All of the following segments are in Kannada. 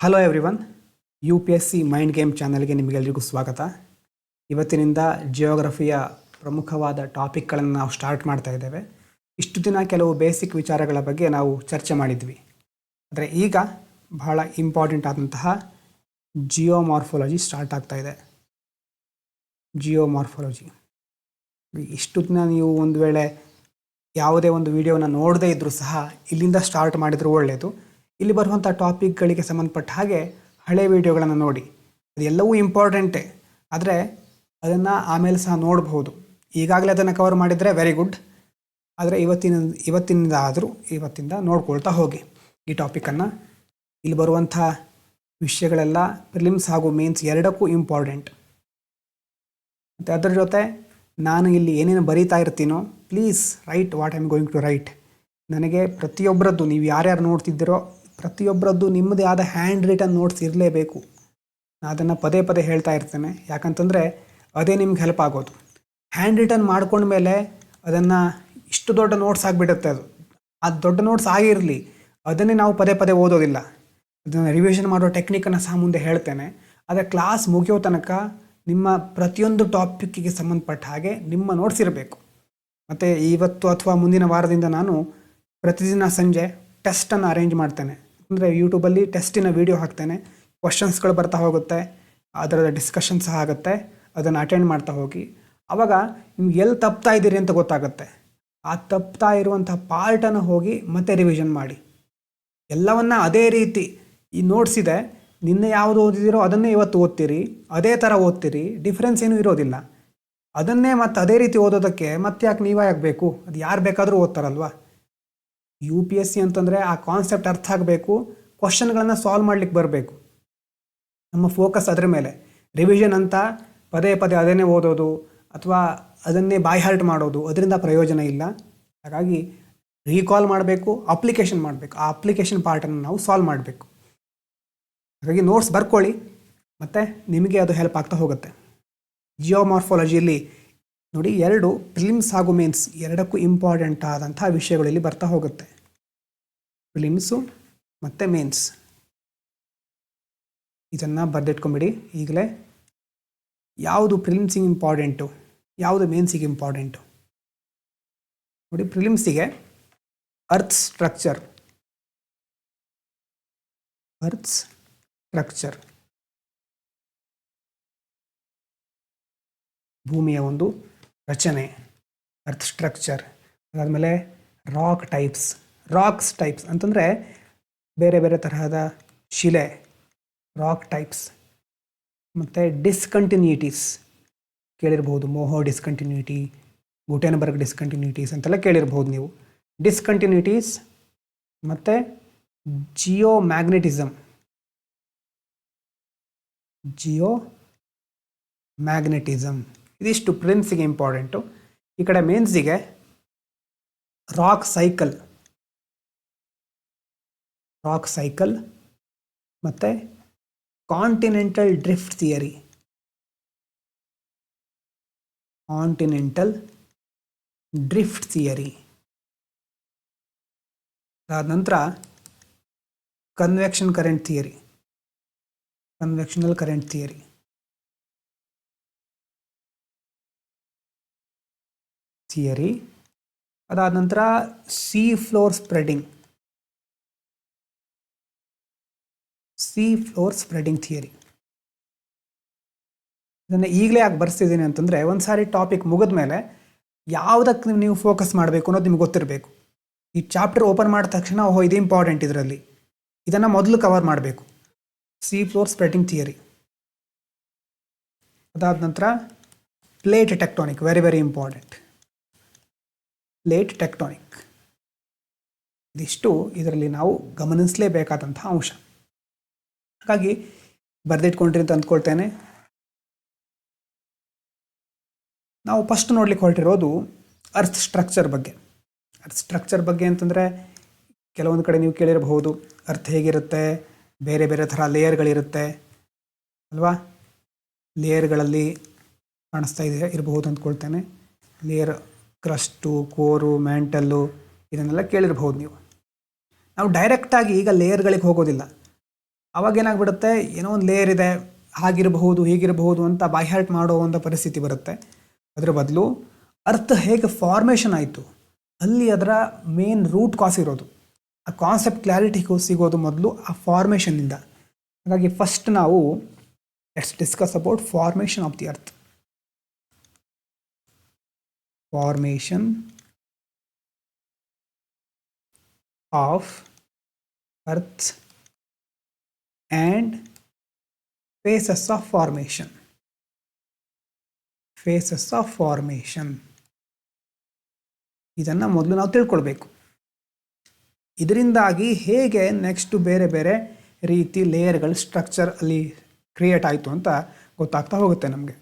Hello everyone, U P S C mind game ಚಾನಲ್ಗೆ ನಿಮಗೆಲ್ಲರಿಗೂ ಸ್ವಾಗತ. ಇವತ್ತಿನಿಂದ ಜಿಯೋಗ್ರಫಿಯ ಪ್ರಮುಖವಾದ ಟಾಪಿಕ್ಗಳನ್ನು ನಾವು ಸ್ಟಾರ್ಟ್ ಮಾಡ್ತಾ ಇದ್ದೇವೆ. ಇಷ್ಟು ದಿನ ಕೆಲವು ಬೇಸಿಕ್ ವಿಚಾರಗಳ ಬಗ್ಗೆ ನಾವು ಚರ್ಚೆ ಮಾಡಿದ್ವಿ. ಆದರೆ ಈಗ ಬಹಳ ಇಂಪಾರ್ಟೆಂಟ್ ಆದಂತಹ ಜಿಯೋಮಾರ್ಫಾಲಜಿ ಸ್ಟಾರ್ಟ್ ಆಗ್ತಾ ಇದೆ. ಜಿಯೋಮಾರ್ಫಾಲಜಿ ಇಷ್ಟು ದಿನ ನೀವು ಒಂದು ವೇಳೆ ಯಾವುದೇ ಒಂದು ವಿಡಿಯೋನ ನೋಡದೇ ಇದ್ದರೂ ಸಹ ಇಲ್ಲಿಂದ ಸ್ಟಾರ್ಟ್ ಮಾಡಿದರೂ ಒಳ್ಳೆಯದು. ಇಲ್ಲಿ ಬರುವಂಥ ಟಾಪಿಕ್ಗಳಿಗೆ ಸಂಬಂಧಪಟ್ಟ ಹಾಗೆ ಹಳೆ ವಿಡಿಯೋಗಳನ್ನು ನೋಡಿ. ಅದೆಲ್ಲವೂ ಇಂಪಾರ್ಟೆಂಟೇ, ಆದರೆ ಅದನ್ನು ಆಮೇಲೆ ಸಹ ನೋಡಬಹುದು. ಈಗಾಗಲೇ ಅದನ್ನು ಕವರ್ ಮಾಡಿದರೆ ವೆರಿ ಗುಡ್, ಆದರೆ ಇವತ್ತಿಂದ ನೋಡ್ಕೊಳ್ತಾ ಹೋಗಿ ಈ ಟಾಪಿಕನ್ನು. ಇಲ್ಲಿ ಬರುವಂಥ ವಿಷಯಗಳೆಲ್ಲ ಪ್ರಿಲಿಮ್ಸ್ ಹಾಗೂ ಮೇನ್ಸ್ ಎರಡಕ್ಕೂ ಇಂಪಾರ್ಟೆಂಟ್. ಮತ್ತು ಅದರ ಜೊತೆ ನಾನು ಇಲ್ಲಿ ಏನೇನು ಬರೀತಾ ಇರ್ತೀನೋ, please write what I am going to write. ನನಗೆ ಪ್ರತಿಯೊಬ್ಬರದ್ದು, ನೀವು ಯಾರ್ಯಾರು ನೋಡ್ತಿದ್ದೀರೋ ಪ್ರತಿಯೊಬ್ಬರದ್ದು ನಿಮ್ಮದೇ ಆದ ಹ್ಯಾಂಡ್ ರಿಟನ್ ನೋಟ್ಸ್ ಇರಲೇಬೇಕು. ನಾನು ಅದನ್ನು ಪದೇ ಪದೇ ಹೇಳ್ತಾ ಇರ್ತೇನೆ, ಯಾಕಂತಂದರೆ ಅದೇ ನಿಮ್ಗೆ ಹೆಲ್ಪ್ ಆಗೋದು. ಹ್ಯಾಂಡ್ ರಿಟನ್ ಮಾಡ್ಕೊಂಡ್ಮೇಲೆ ಅದನ್ನು ಇಷ್ಟು ದೊಡ್ಡ ನೋಟ್ಸ್ ಆಗಿಬಿಡುತ್ತೆ. ಅದು ದೊಡ್ಡ ನೋಟ್ಸ್ ಆಗಿರಲಿ, ಅದನ್ನೇ ನಾವು ಪದೇ ಪದೇ ಓದೋದಿಲ್ಲ. ಅದನ್ನು ರಿವಿಷನ್ ಮಾಡೋ ಟೆಕ್ನಿಕನ್ನು ಸಹ ಮುಂದೆ ಹೇಳ್ತೇನೆ. ಆದರೆ ಕ್ಲಾಸ್ ಮುಗಿಯೋ ತನಕ ನಿಮ್ಮ ಪ್ರತಿಯೊಂದು ಟಾಪಿಕ್ಕಿಗೆ ಸಂಬಂಧಪಟ್ಟ ಹಾಗೆ ನಿಮ್ಮ ನೋಟ್ಸ್ ಇರಬೇಕು. ಮತ್ತು ಇವತ್ತು ಅಥವಾ ಮುಂದಿನ ವಾರದಿಂದ ನಾನು ಪ್ರತಿದಿನ ಸಂಜೆ ಟೆಸ್ಟನ್ನು ಅರೇಂಜ್ ಮಾಡ್ತೇನೆ. ಅಂದರೆ ಯೂಟ್ಯೂಬಲ್ಲಿ ಟೆಸ್ಟಿನ ವೀಡಿಯೋ ಹಾಕ್ತೇನೆ. ಕ್ವಶನ್ಸ್ಗಳು ಬರ್ತಾ ಹೋಗುತ್ತೆ, ಅದರ ಡಿಸ್ಕಷನ್ ಸಹ ಆಗುತ್ತೆ. ಅದನ್ನು ಅಟೆಂಡ್ ಮಾಡ್ತಾ ಹೋಗಿ. ಆವಾಗ ನಿಮ್ಗೆ ಎಲ್ಲಿ ತಪ್ತಾ ಇದ್ದೀರಿ ಅಂತ ಗೊತ್ತಾಗುತ್ತೆ. ಆ ತಪ್ತಾ ಇರುವಂಥ ಪಾರ್ಟನ್ನು ಹೋಗಿ ಮತ್ತೆ ರಿವಿಷನ್ ಮಾಡಿ. ಎಲ್ಲವನ್ನ ಅದೇ ರೀತಿ ಈ ನೋಟ್ಸ್ ಇದೆ, ನಿನ್ನೆ ಯಾವುದು ಓದಿದಿರೋ ಅದನ್ನೇ ಇವತ್ತು ಓದ್ತೀರಿ, ಅದೇ ಥರ ಓದ್ತೀರಿ, ಡಿಫ್ರೆನ್ಸ್ ಏನೂ ಇರೋದಿಲ್ಲ. ಅದನ್ನೇ ಮತ್ತೆ ಅದೇ ರೀತಿ ಓದೋದಕ್ಕೆ ಮತ್ತೆ ಯಾಕೆ ನೀವೇ ಆಗಬೇಕು? ಅದು ಯಾರು ಬೇಕಾದರೂ ಓದ್ತಾರಲ್ವ. ಯು ಪಿ ಎಸ್ ಸಿ ಅಂತಂದರೆ ಆ ಕಾನ್ಸೆಪ್ಟ್ ಅರ್ಥ ಆಗಬೇಕು, ಕ್ವಶನ್ಗಳನ್ನು ಸಾಲ್ವ್ ಮಾಡಲಿಕ್ಕೆ ಬರಬೇಕು. ನಮ್ಮ ಫೋಕಸ್ ಅದರ ಮೇಲೆ. ರಿವಿಷನ್ ಅಂತ ಪದೇ ಪದೇ ಅದನ್ನೇ ಓದೋದು ಅಥವಾ ಅದನ್ನೇ ಬೈ ಹಾರ್ಟ್ ಮಾಡೋದು, ಅದರಿಂದ ಪ್ರಯೋಜನ ಇಲ್ಲ. ಹಾಗಾಗಿ ರೀಕಾಲ್ ಮಾಡಬೇಕು, ಅಪ್ಲಿಕೇಶನ್ ಮಾಡಬೇಕು. ಆ ಅಪ್ಲಿಕೇಶನ್ ಪಾರ್ಟನ್ನು ನಾವು ಸಾಲ್ವ್ ಮಾಡಬೇಕು. ಹಾಗಾಗಿ ನೋಟ್ಸ್ ಬರ್ಕೊಳ್ಳಿ, ಮತ್ತು ನಿಮಗೆ ಅದು ಹೆಲ್ಪ್ ಆಗ್ತಾ ಹೋಗುತ್ತೆ. ಜಿಯೋಮಾರ್ಫಾಲಜಿಯಲ್ಲಿ ನೋಡಿ, ಎರಡು ಪ್ರಿಲಿಮ್ಸ್ ಹಾಗೂ ಮೇನ್ಸ್ ಎರಡಕ್ಕೂ ಇಂಪಾರ್ಟೆಂಟ್ ಆದಂಥ ವಿಷಯಗಳು ಇಲ್ಲಿ ಬರ್ತಾ ಹೋಗುತ್ತೆ. ಪ್ರಿಲಿಮ್ಸು ಮತ್ತು ಮೇನ್ಸ್, ಇದನ್ನು ಬರೆದಿಟ್ಕೊಂಬಿಡಿ ಈಗಲೇ. ಯಾವುದು ಪ್ರಿಲಿಮ್ಸಿಗೆ ಇಂಪಾರ್ಟೆಂಟು, ಯಾವುದು ಮೇನ್ಸಿಗೆ ಇಂಪಾರ್ಟೆಂಟು ನೋಡಿ. ಪ್ರಿಲಿಮ್ಸಿಗೆ ಅರ್ತ್ ಸ್ಟ್ರಕ್ಚರ್, ಭೂಮಿಯ ಒಂದು ರಚನೆ, ಅರ್ತ್ ಸ್ಟ್ರಕ್ಚರ್. ಅದಾದಮೇಲೆ ರಾಕ್ಸ್ ಟೈಪ್ಸ್ ಅಂತಂದರೆ ಬೇರೆ ಬೇರೆ ತರಹದ ಶಿಲೆ, ರಾಕ್ ಟೈಪ್ಸ್. ಮತ್ತು ಡಿಸ್ಕಂಟಿನ್ಯೂಟೀಸ್ ಕೇಳಿರ್ಬೋದು, ಮೋಹೋ ಡಿಸ್ಕಂಟಿನ್ಯೂಟಿ, ಗುಟೆನ್ಬರ್ಗ್ ಡಿಸ್ಕಂಟಿನ್ಯೂಟೀಸ್ ಅಂತೆಲ್ಲ ಕೇಳಿರ್ಬೋದು ನೀವು. ಡಿಸ್ಕಂಟಿನ್ಯೂಟೀಸ್ ಮತ್ತು ಜಿಯೋಮ್ಯಾಗ್ನೆಟಿಸಮ್. ಇದಿಷ್ಟು ಪ್ರಿಲಿಮ್ಸಿಗೆ ಇಂಪಾರ್ಟೆಂಟು. ಈ ಕಡೆ ಮೇನ್ಸಿಗೆ ರಾಕ್ ಸೈಕಲ್ ಮತ್ತು ಕಾಂಟಿನೆಂಟಲ್ ಡ್ರಿಫ್ಟ್ ಥಿಯರಿ. ಅದಾದ ನಂತರ ಕನ್ವೆಕ್ಷನಲ್ ಕರೆಂಟ್ ಥಿಯರಿ. ಅದಾದ ನಂತರ ಸೀ ಫ್ಲೋರ್ ಸ್ಪ್ರೆಡಿಂಗ್ ಥಿಯರಿ. ಇದನ್ನು ಈಗಲೇ ಯಾಕೆ ಬರ್ಸ್ತಿದ್ದೀನಿ ಅಂತಂದರೆ, ಒಂದು ಸಾರಿ ಟಾಪಿಕ್ ಮುಗಿದ ಮೇಲೆ ಯಾವುದಕ್ಕೆ ನೀವು ಫೋಕಸ್ ಮಾಡಬೇಕು ಅನ್ನೋದು ನಿಮ್ಗೆ ಗೊತ್ತಿರಬೇಕು. ಈ ಚಾಪ್ಟರ್ ಓಪನ್ ಮಾಡಿದ ತಕ್ಷಣ ಓಹೋ ಇದು ಇಂಪಾರ್ಟೆಂಟ್, ಇದರಲ್ಲಿ ಇದನ್ನು ಮೊದಲು ಕವರ್ ಮಾಡಬೇಕು. Sea floor spreading theory. ಅದಾದ ನಂತರ plate tectonic, very very important. Plate tectonic ಇದಿಷ್ಟು ಇದರಲ್ಲಿ ನಾವು ಗಮನಿಸಲೇಬೇಕಾದಂಥ ಅಂಶ. ಹಾಗಾಗಿ ಬರೆದಿಟ್ಕೊಂಡ್ರಿ ಅಂತ ಅಂದ್ಕೊಳ್ತೇನೆ. ನಾವು ಫಸ್ಟ್ ನೋಡ್ಲಿಕ್ಕೆ ಹೊರಟಿರೋದು ಅರ್ತ್ ಸ್ಟ್ರಕ್ಚರ್ ಬಗ್ಗೆ ಅಂತಂದರೆ, ಕೆಲವೊಂದು ಕಡೆ ನೀವು ಕೇಳಿರಬಹುದು ಅರ್ತ್ ಹೇಗಿರುತ್ತೆ, ಬೇರೆ ಬೇರೆ ಥರ ಲೇಯರ್ಗಳಿರುತ್ತೆ ಅಲ್ವಾ. ಲೇಯರ್ಗಳಲ್ಲಿ ಕಾಣಿಸ್ತಾ ಇರಬಹುದು ಅಂದ್ಕೊಳ್ತೇನೆ. ಲೇಯರ್ ಕ್ರಸ್ಟು, ಕೋರು, ಮ್ಯಾಂಟಲ್ಲು, ಇದನ್ನೆಲ್ಲ ಕೇಳಿರಬಹುದು ನೀವು. ನಾವು ಡೈರೆಕ್ಟಾಗಿ ಈಗ ಲೇಯರ್ಗಳಿಗೆ ಹೋಗೋದಿಲ್ಲ. ಅವಾಗ ಏನಾಗ್ಬಿಡುತ್ತೆ, ಏನೋ ಒಂದು ಲೇಯರ್ ಇದೆ, ಹಾಗಿರಬಹುದು ಹೀಗಿರಬಹುದು ಅಂತ ಬೈಹ್ಯಾರ್ಟ್ ಮಾಡೋ ಒಂದು ಪರಿಸ್ಥಿತಿ ಬರುತ್ತೆ. ಅದರ ಬದಲು ಅರ್ತ್ ಹೇಗೆ ಫಾರ್ಮೇಷನ್ ಆಯಿತು ಅಲ್ಲಿ ಅದರ ಮೇನ್ ರೂಟ್ ಕಾಸ್ ಇರೋದು. ಆ ಕಾನ್ಸೆಪ್ಟ್ ಕ್ಲಾರಿಟಿ ಸಿಗೋದು ಮೊದಲು ಆ ಫಾರ್ಮೇಷನ್ನಿಂದ. ಹಾಗಾಗಿ ಫಸ್ಟ್ ನಾವು let's discuss about formation of the earth. Formation of earth and phases of formation. Phases of formation ಇದನ್ನು ಮೊದಲು ನಾವು ತಿಳ್ಕೊಳ್ಬೇಕು. ಇದರಿಂದಾಗಿ ಹೇಗೆ ನೆಕ್ಸ್ಟ್ ಬೇರೆ ಬೇರೆ ರೀತಿ ಲೇಯರ್ಗಳು ಸ್ಟ್ರಕ್ಚರ್ ಅಲ್ಲಿ ಕ್ರಿಯೇಟ್ ಆಯಿತು ಅಂತ ಗೊತ್ತಾಗ್ತಾ ಹೋಗುತ್ತೆ ನಮಗೆ.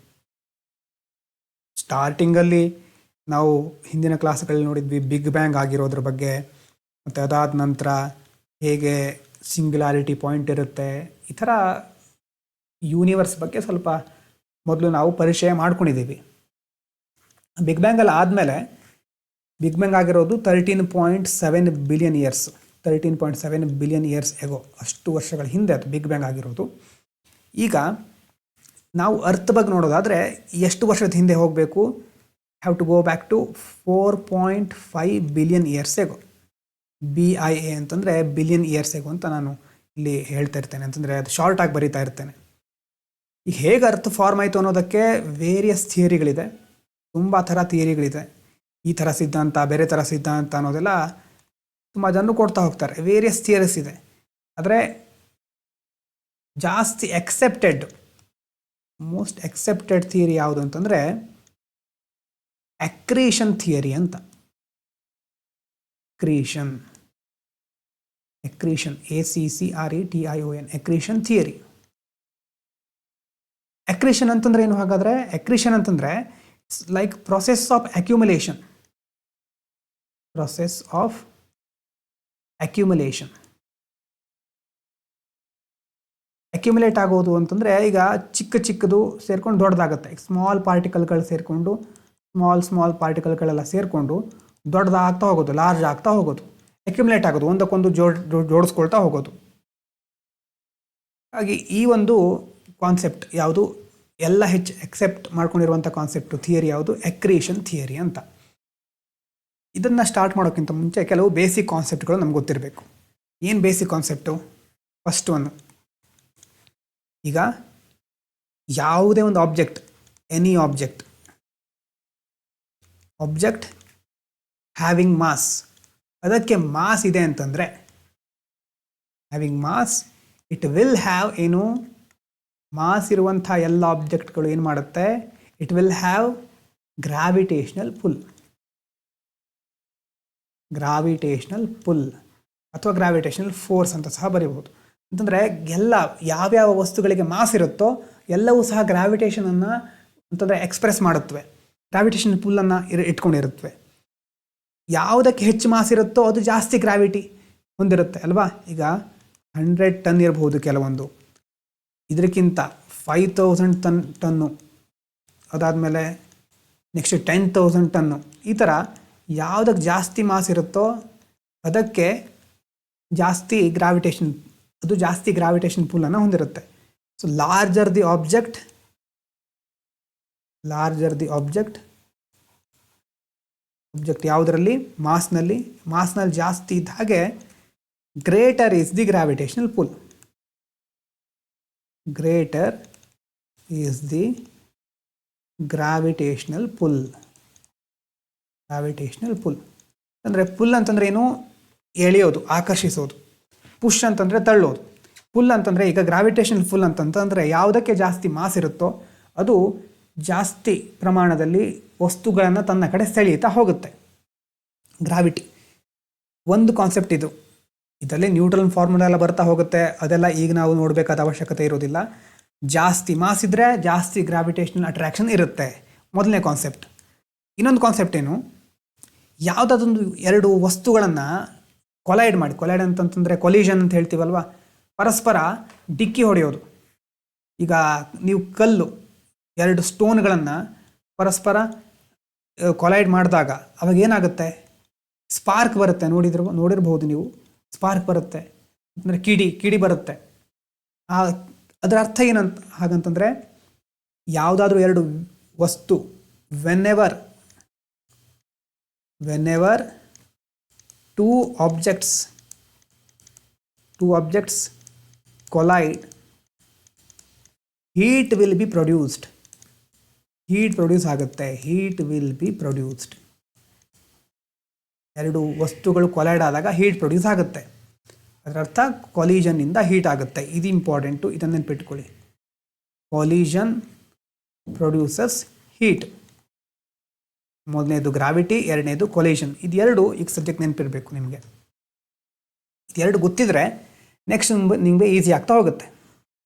ಸ್ಟಾರ್ಟಿಂಗಲ್ಲಿ ನಾವು ಹಿಂದಿನ ಕ್ಲಾಸ್ಗಳಲ್ಲಿ ನೋಡಿದ್ವಿ ಬಿಗ್ ಬ್ಯಾಂಗ್ ಆಗಿರೋದ್ರ ಬಗ್ಗೆ, ಮತ್ತು ಅದಾದ ನಂತರ ಹೇಗೆ ಸಿಂಗ್ಯುಲಾರಿಟಿ ಪಾಯಿಂಟ್ ಇರುತ್ತೆ, ಈ ಥರ ಯೂನಿವರ್ಸ್ ಬಗ್ಗೆ ಸ್ವಲ್ಪ ಮೊದಲು ನಾವು ಪರಿಚಯ ಮಾಡ್ಕೊಂಡಿದ್ದೀವಿ. ಬಿಗ್ ಬ್ಯಾಂಗಲ್ಲಿ ಆದಮೇಲೆ ಬಿಗ್ ಬ್ಯಾಂಗ್ ಆಗಿರೋದು 13.7 billion years, 13.7 billion years ago, ಅಷ್ಟು ವರ್ಷಗಳ ಹಿಂದೆ ಅದು ಬಿಗ್ ಬ್ಯಾಂಗ್ ಆಗಿರೋದು. ಈಗ ನಾವು ಅರ್ತ್ ಬಗ್ಗೆ ನೋಡೋದಾದರೆ ಎಷ್ಟು ವರ್ಷದ ಹಿಂದೆ ಹೋಗಬೇಕು? Have to go back to 4.5 billion years ago. BIA ಅಂತಂದರೆ ಬಿಲಿಯನ್ ಇಯರ್ಸ್ ಎಗೋ ಅಂತ ನಾನು ಇಲ್ಲಿ ಹೇಳ್ತಾ ಇರ್ತೇನೆ, ಅಂತಂದರೆ ಅದು ಶಾರ್ಟಾಗಿ ಬರೀತಾ ಇರ್ತೇನೆ. ಈಗ ಹೇಗೆ ಅರ್ತ್ ಫಾರ್ಮ್ ಆಯಿತು ಅನ್ನೋದಕ್ಕೆ ವೇರಿಯಸ್ ಥಿಯರಿಗಳಿದೆ, ತುಂಬ ಥರ ಥಿಯರಿಗಳಿದೆ. ಈ ಥರ ಸಿದ್ಧಾಂತ, ಬೇರೆ ಥರ ಸಿದ್ಧಾಂತ ಅನ್ನೋದೆಲ್ಲ ತುಂಬ ಜನರು ಕೊಡ್ತಾ ಹೋಗ್ತಾರೆ. ವೇರಿಯಸ್ ಥಿಯರೀಸ್ ಇದೆ. ಆದರೆ ಜಾಸ್ತಿ ಮೋಸ್ಟ್ ಎಕ್ಸೆಪ್ಟೆಡ್ ಥಿಯರಿ ಯಾವುದು ಅಂತಂದರೆ ಅಕ್ರೀಷನ್ ಥಿಯರಿ ಅಂತ. ಅಕ್ರೀಷನ್ ACCRETION ಅಕ್ರೀಷನ್ ಥಿಯರಿ. ಅಕ್ರೀಷನ್ ಅಂತಂದ್ರೆ ಏನು? ಹಾಗಾದರೆ ಅಕ್ರೀಷನ್ ಅಂತಂದರೆ like process of accumulation. Process of accumulation. Accumulate ಆಗೋದು ಅಂತಂದರೆ ಈಗ ಚಿಕ್ಕದು ಸೇರ್ಕೊಂಡು ದೊಡ್ಡದಾಗುತ್ತೆ. ಸ್ಮಾಲ್ ಪಾರ್ಟಿಕಲ್ಗಳು ಸೇರಿಕೊಂಡು ಸ್ಮಾಲ್ ಪಾರ್ಟಿಕಲ್ಗಳೆಲ್ಲ ಸೇರಿಕೊಂಡು ದೊಡ್ಡದಾಗ್ತಾ ಹೋಗೋದು, ಲಾರ್ಜ್ ಆಗ್ತಾ ಹೋಗೋದು, ಅಕ್ಯುಮುಲೇಟ್ ಆಗೋದು, ಒಂದಕ್ಕೊಂದು ಜೋಡಿಸ್ಕೊಳ್ತಾ ಹೋಗೋದು. ಹಾಗೆ ಈ ಒಂದು ಕಾನ್ಸೆಪ್ಟ್ ಯಾವುದು ಎಲ್ಲ ಹೆಚ್ಚು ಎಕ್ಸೆಪ್ಟ್ ಮಾಡ್ಕೊಂಡಿರುವಂಥ ಕಾನ್ಸೆಪ್ಟು ಥಿಯರಿ ಯಾವುದು? ಅಕ್ರೀಷನ್ ಥಿಯರಿ ಅಂತ. ಇದನ್ನು ಸ್ಟಾರ್ಟ್ ಮಾಡೋಕ್ಕಿಂತ ಮುಂಚೆ ಕೆಲವು ಬೇಸಿಕ್ ಕಾನ್ಸೆಪ್ಟ್ಗಳು ನಮ್ಗೆ ಗೊತ್ತಿರಬೇಕು. ಏನು ಬೇಸಿಕ್ ಕಾನ್ಸೆಪ್ಟು? ಫಸ್ಟ್ ಒನ್, ಈಗ ಯಾವುದೇ ಒಂದು object, any object having mass, ಅದಕ್ಕೆ ಮಾಸ್ ಇದೆ ಅಂತಂದರೆ having mass, it will have ಏನು? ಮಾಸ್ ಇರುವಂಥ ಎಲ್ಲ ಆಬ್ಜೆಕ್ಟ್ಗಳು ಏನು ಮಾಡುತ್ತೆ? It will have gravitational pull. Gravitational pull ಅಥವಾ ಗ್ರಾವಿಟೇಷನಲ್ ಫೋರ್ಸ್ ಅಂತ ಸಹ ಬರೀಬಹುದು. ಅಂತಂದರೆ ಯಾವ್ಯಾವ ವಸ್ತುಗಳಿಗೆ ಮಾಸ್ ಇರುತ್ತೋ ಎಲ್ಲವೂ ಸಹ ಗ್ರಾವಿಟೇಷನನ್ನು ಅಂತಂದರೆ ಎಕ್ಸ್ಪ್ರೆಸ್ ಮಾಡುತ್ತವೆ, ಗ್ರಾವಿಟೇಷನ್ ಪುಲ್ಲನ್ನು ಇಟ್ಕೊಂಡಿರುತ್ತವೆ. ಯಾವುದಕ್ಕೆ ಹೆಚ್ಚು ಮಾಸ್ ಇರುತ್ತೋ ಅದು ಜಾಸ್ತಿ ಗ್ರಾವಿಟಿ ಹೊಂದಿರುತ್ತೆ ಅಲ್ವಾ? ಈಗ 100 ಟನ್ ಇರಬಹುದು ಕೆಲವೊಂದು, ಇದಕ್ಕಿಂತ 5000 ಟನ್ನು, ಅದಾದಮೇಲೆ ನೆಕ್ಸ್ಟ್ 10,000 ಟನ್ನು, ಈ ಥರ ಯಾವುದಕ್ಕೆ ಜಾಸ್ತಿ ಮಾಸ್ ಇರುತ್ತೋ ಅದಕ್ಕೆ ಜಾಸ್ತಿ ಗ್ರಾವಿಟೇಷನ್ ಪುಲ್ಲನ್ನು ಹೊಂದಿರುತ್ತೆ. ಸೊ ಲಾರ್ಜರ್ ದಿ ಆಬ್ಜೆಕ್ಟ್ ಯಾವುದರಲ್ಲಿ? ಮಾಸ್ನಲ್ಲಿ ಜಾಸ್ತಿ ಇದ್ದ ಹಾಗೆ greater is the gravitational full. Greater is the gravitational full. ಅಂದರೆ ಪುಲ್ ಅಂತಂದರೆ ಏನು? ಎಳೆಯೋದು, ಆಕರ್ಷಿಸೋದು. ಪುಷ್ ಅಂತಂದರೆ ತಳ್ಳೋದು. ಪುಲ್ ಅಂತಂದರೆ ಈಗ ಗ್ರಾವಿಟೇಷನಲ್ ಪುಲ್ ಅಂತಂತಂದರೆ ಯಾವುದಕ್ಕೆ ಜಾಸ್ತಿ ಮಾಸ್ ಇರುತ್ತೋ ಅದು ಜಾಸ್ತಿ ಪ್ರಮಾಣದಲ್ಲಿ ವಸ್ತುಗಳನ್ನು ತನ್ನ ಕಡೆ ಸೆಳೆಯುತ್ತಾ ಹೋಗುತ್ತೆ. ಗ್ರಾವಿಟಿ ಒಂದು ಕಾನ್ಸೆಪ್ಟ್ ಇದು. ಇದರಲ್ಲಿ ನ್ಯೂಟನ್ ಫಾರ್ಮುಲಾ ಎಲ್ಲ ಬರ್ತಾ ಹೋಗುತ್ತೆ, ಅದೆಲ್ಲ ಈಗ ನಾವು ನೋಡಬೇಕಾದ ಅವಶ್ಯಕತೆ ಇರೋದಿಲ್ಲ. ಜಾಸ್ತಿ ಮಾಸ್ ಇದ್ದರೆ ಜಾಸ್ತಿ ಗ್ರಾವಿಟೇಷನಲ್ ಅಟ್ರಾಕ್ಷನ್ ಇರುತ್ತೆ, ಮೊದಲನೇ ಕಾನ್ಸೆಪ್ಟ್. ಇನ್ನೊಂದು ಕಾನ್ಸೆಪ್ಟ್ ಏನು? ಯಾವುದಾದೊಂದು ಎರಡು ವಸ್ತುಗಳನ್ನು ಕೊಲೈಡ್ ಅಂತಂತಂದರೆ ಕೊಲಿಷನ್ ಅಂತ ಹೇಳ್ತೀವಲ್ವ, ಪರಸ್ಪರ ಡಿಕ್ಕಿ ಹೊಡೆಯೋದು. ಈಗ ನೀವು ಎರಡು ಸ್ಟೋನ್ಗಳನ್ನು ಪರಸ್ಪರ ಕೊಲೈಡ್ ಮಾಡಿದಾಗ ಅವಾಗ ಏನಾಗುತ್ತೆ? ಸ್ಪಾರ್ಕ್ ಬರುತ್ತೆ. ನೋಡಿರ್ಬಹುದು ನೀವು, ಸ್ಪಾರ್ಕ್ ಬರುತ್ತೆ, ಅಂದರೆ ಕಿಡಿ ಬರುತ್ತೆ. ಅದರ ಅರ್ಥ ಏನಂತ ಹಾಗಂತಂದರೆ ಯಾವುದಾದ್ರೂ ಎರಡು ವಸ್ತು whenever two objects collide, heat will be produced. Heat produce ಆಗುತ್ತೆ. Heat will be produced. ಎರಡು ವಸ್ತುಗಳು ಕೊಲೈಡ್ ಆದಾಗ ಹೀಟ್ ಪ್ರೊಡ್ಯೂಸ್ ಆಗುತ್ತೆ. ಅದರ ಅರ್ಥ ಕೊಲಿಷನ್ನಿಂದ ಹೀಟ್ ಆಗುತ್ತೆ. ಇದು ಇಂಪಾರ್ಟೆಂಟು, ಇದನ್ನು ನೆನಪಿಟ್ಕೊಳ್ಳಿ. Collision produces heat. ಮೊದಲನೇದು ಗ್ರಾವಿಟಿ, ಎರಡನೇದು ಕೊಲಿಷನ್. ಇದೆರಡು ಈಗ ಸಬ್ಜೆಕ್ಟ್ ನೆನಪಿರಬೇಕು ನಿಮಗೆ. ಇದೆರಡು ಗೊತ್ತಿದ್ರೆ ನೆಕ್ಸ್ಟ್ ನಿಮಗೆ ಈಸಿ ಆಗ್ತಾ ಹೋಗುತ್ತೆ.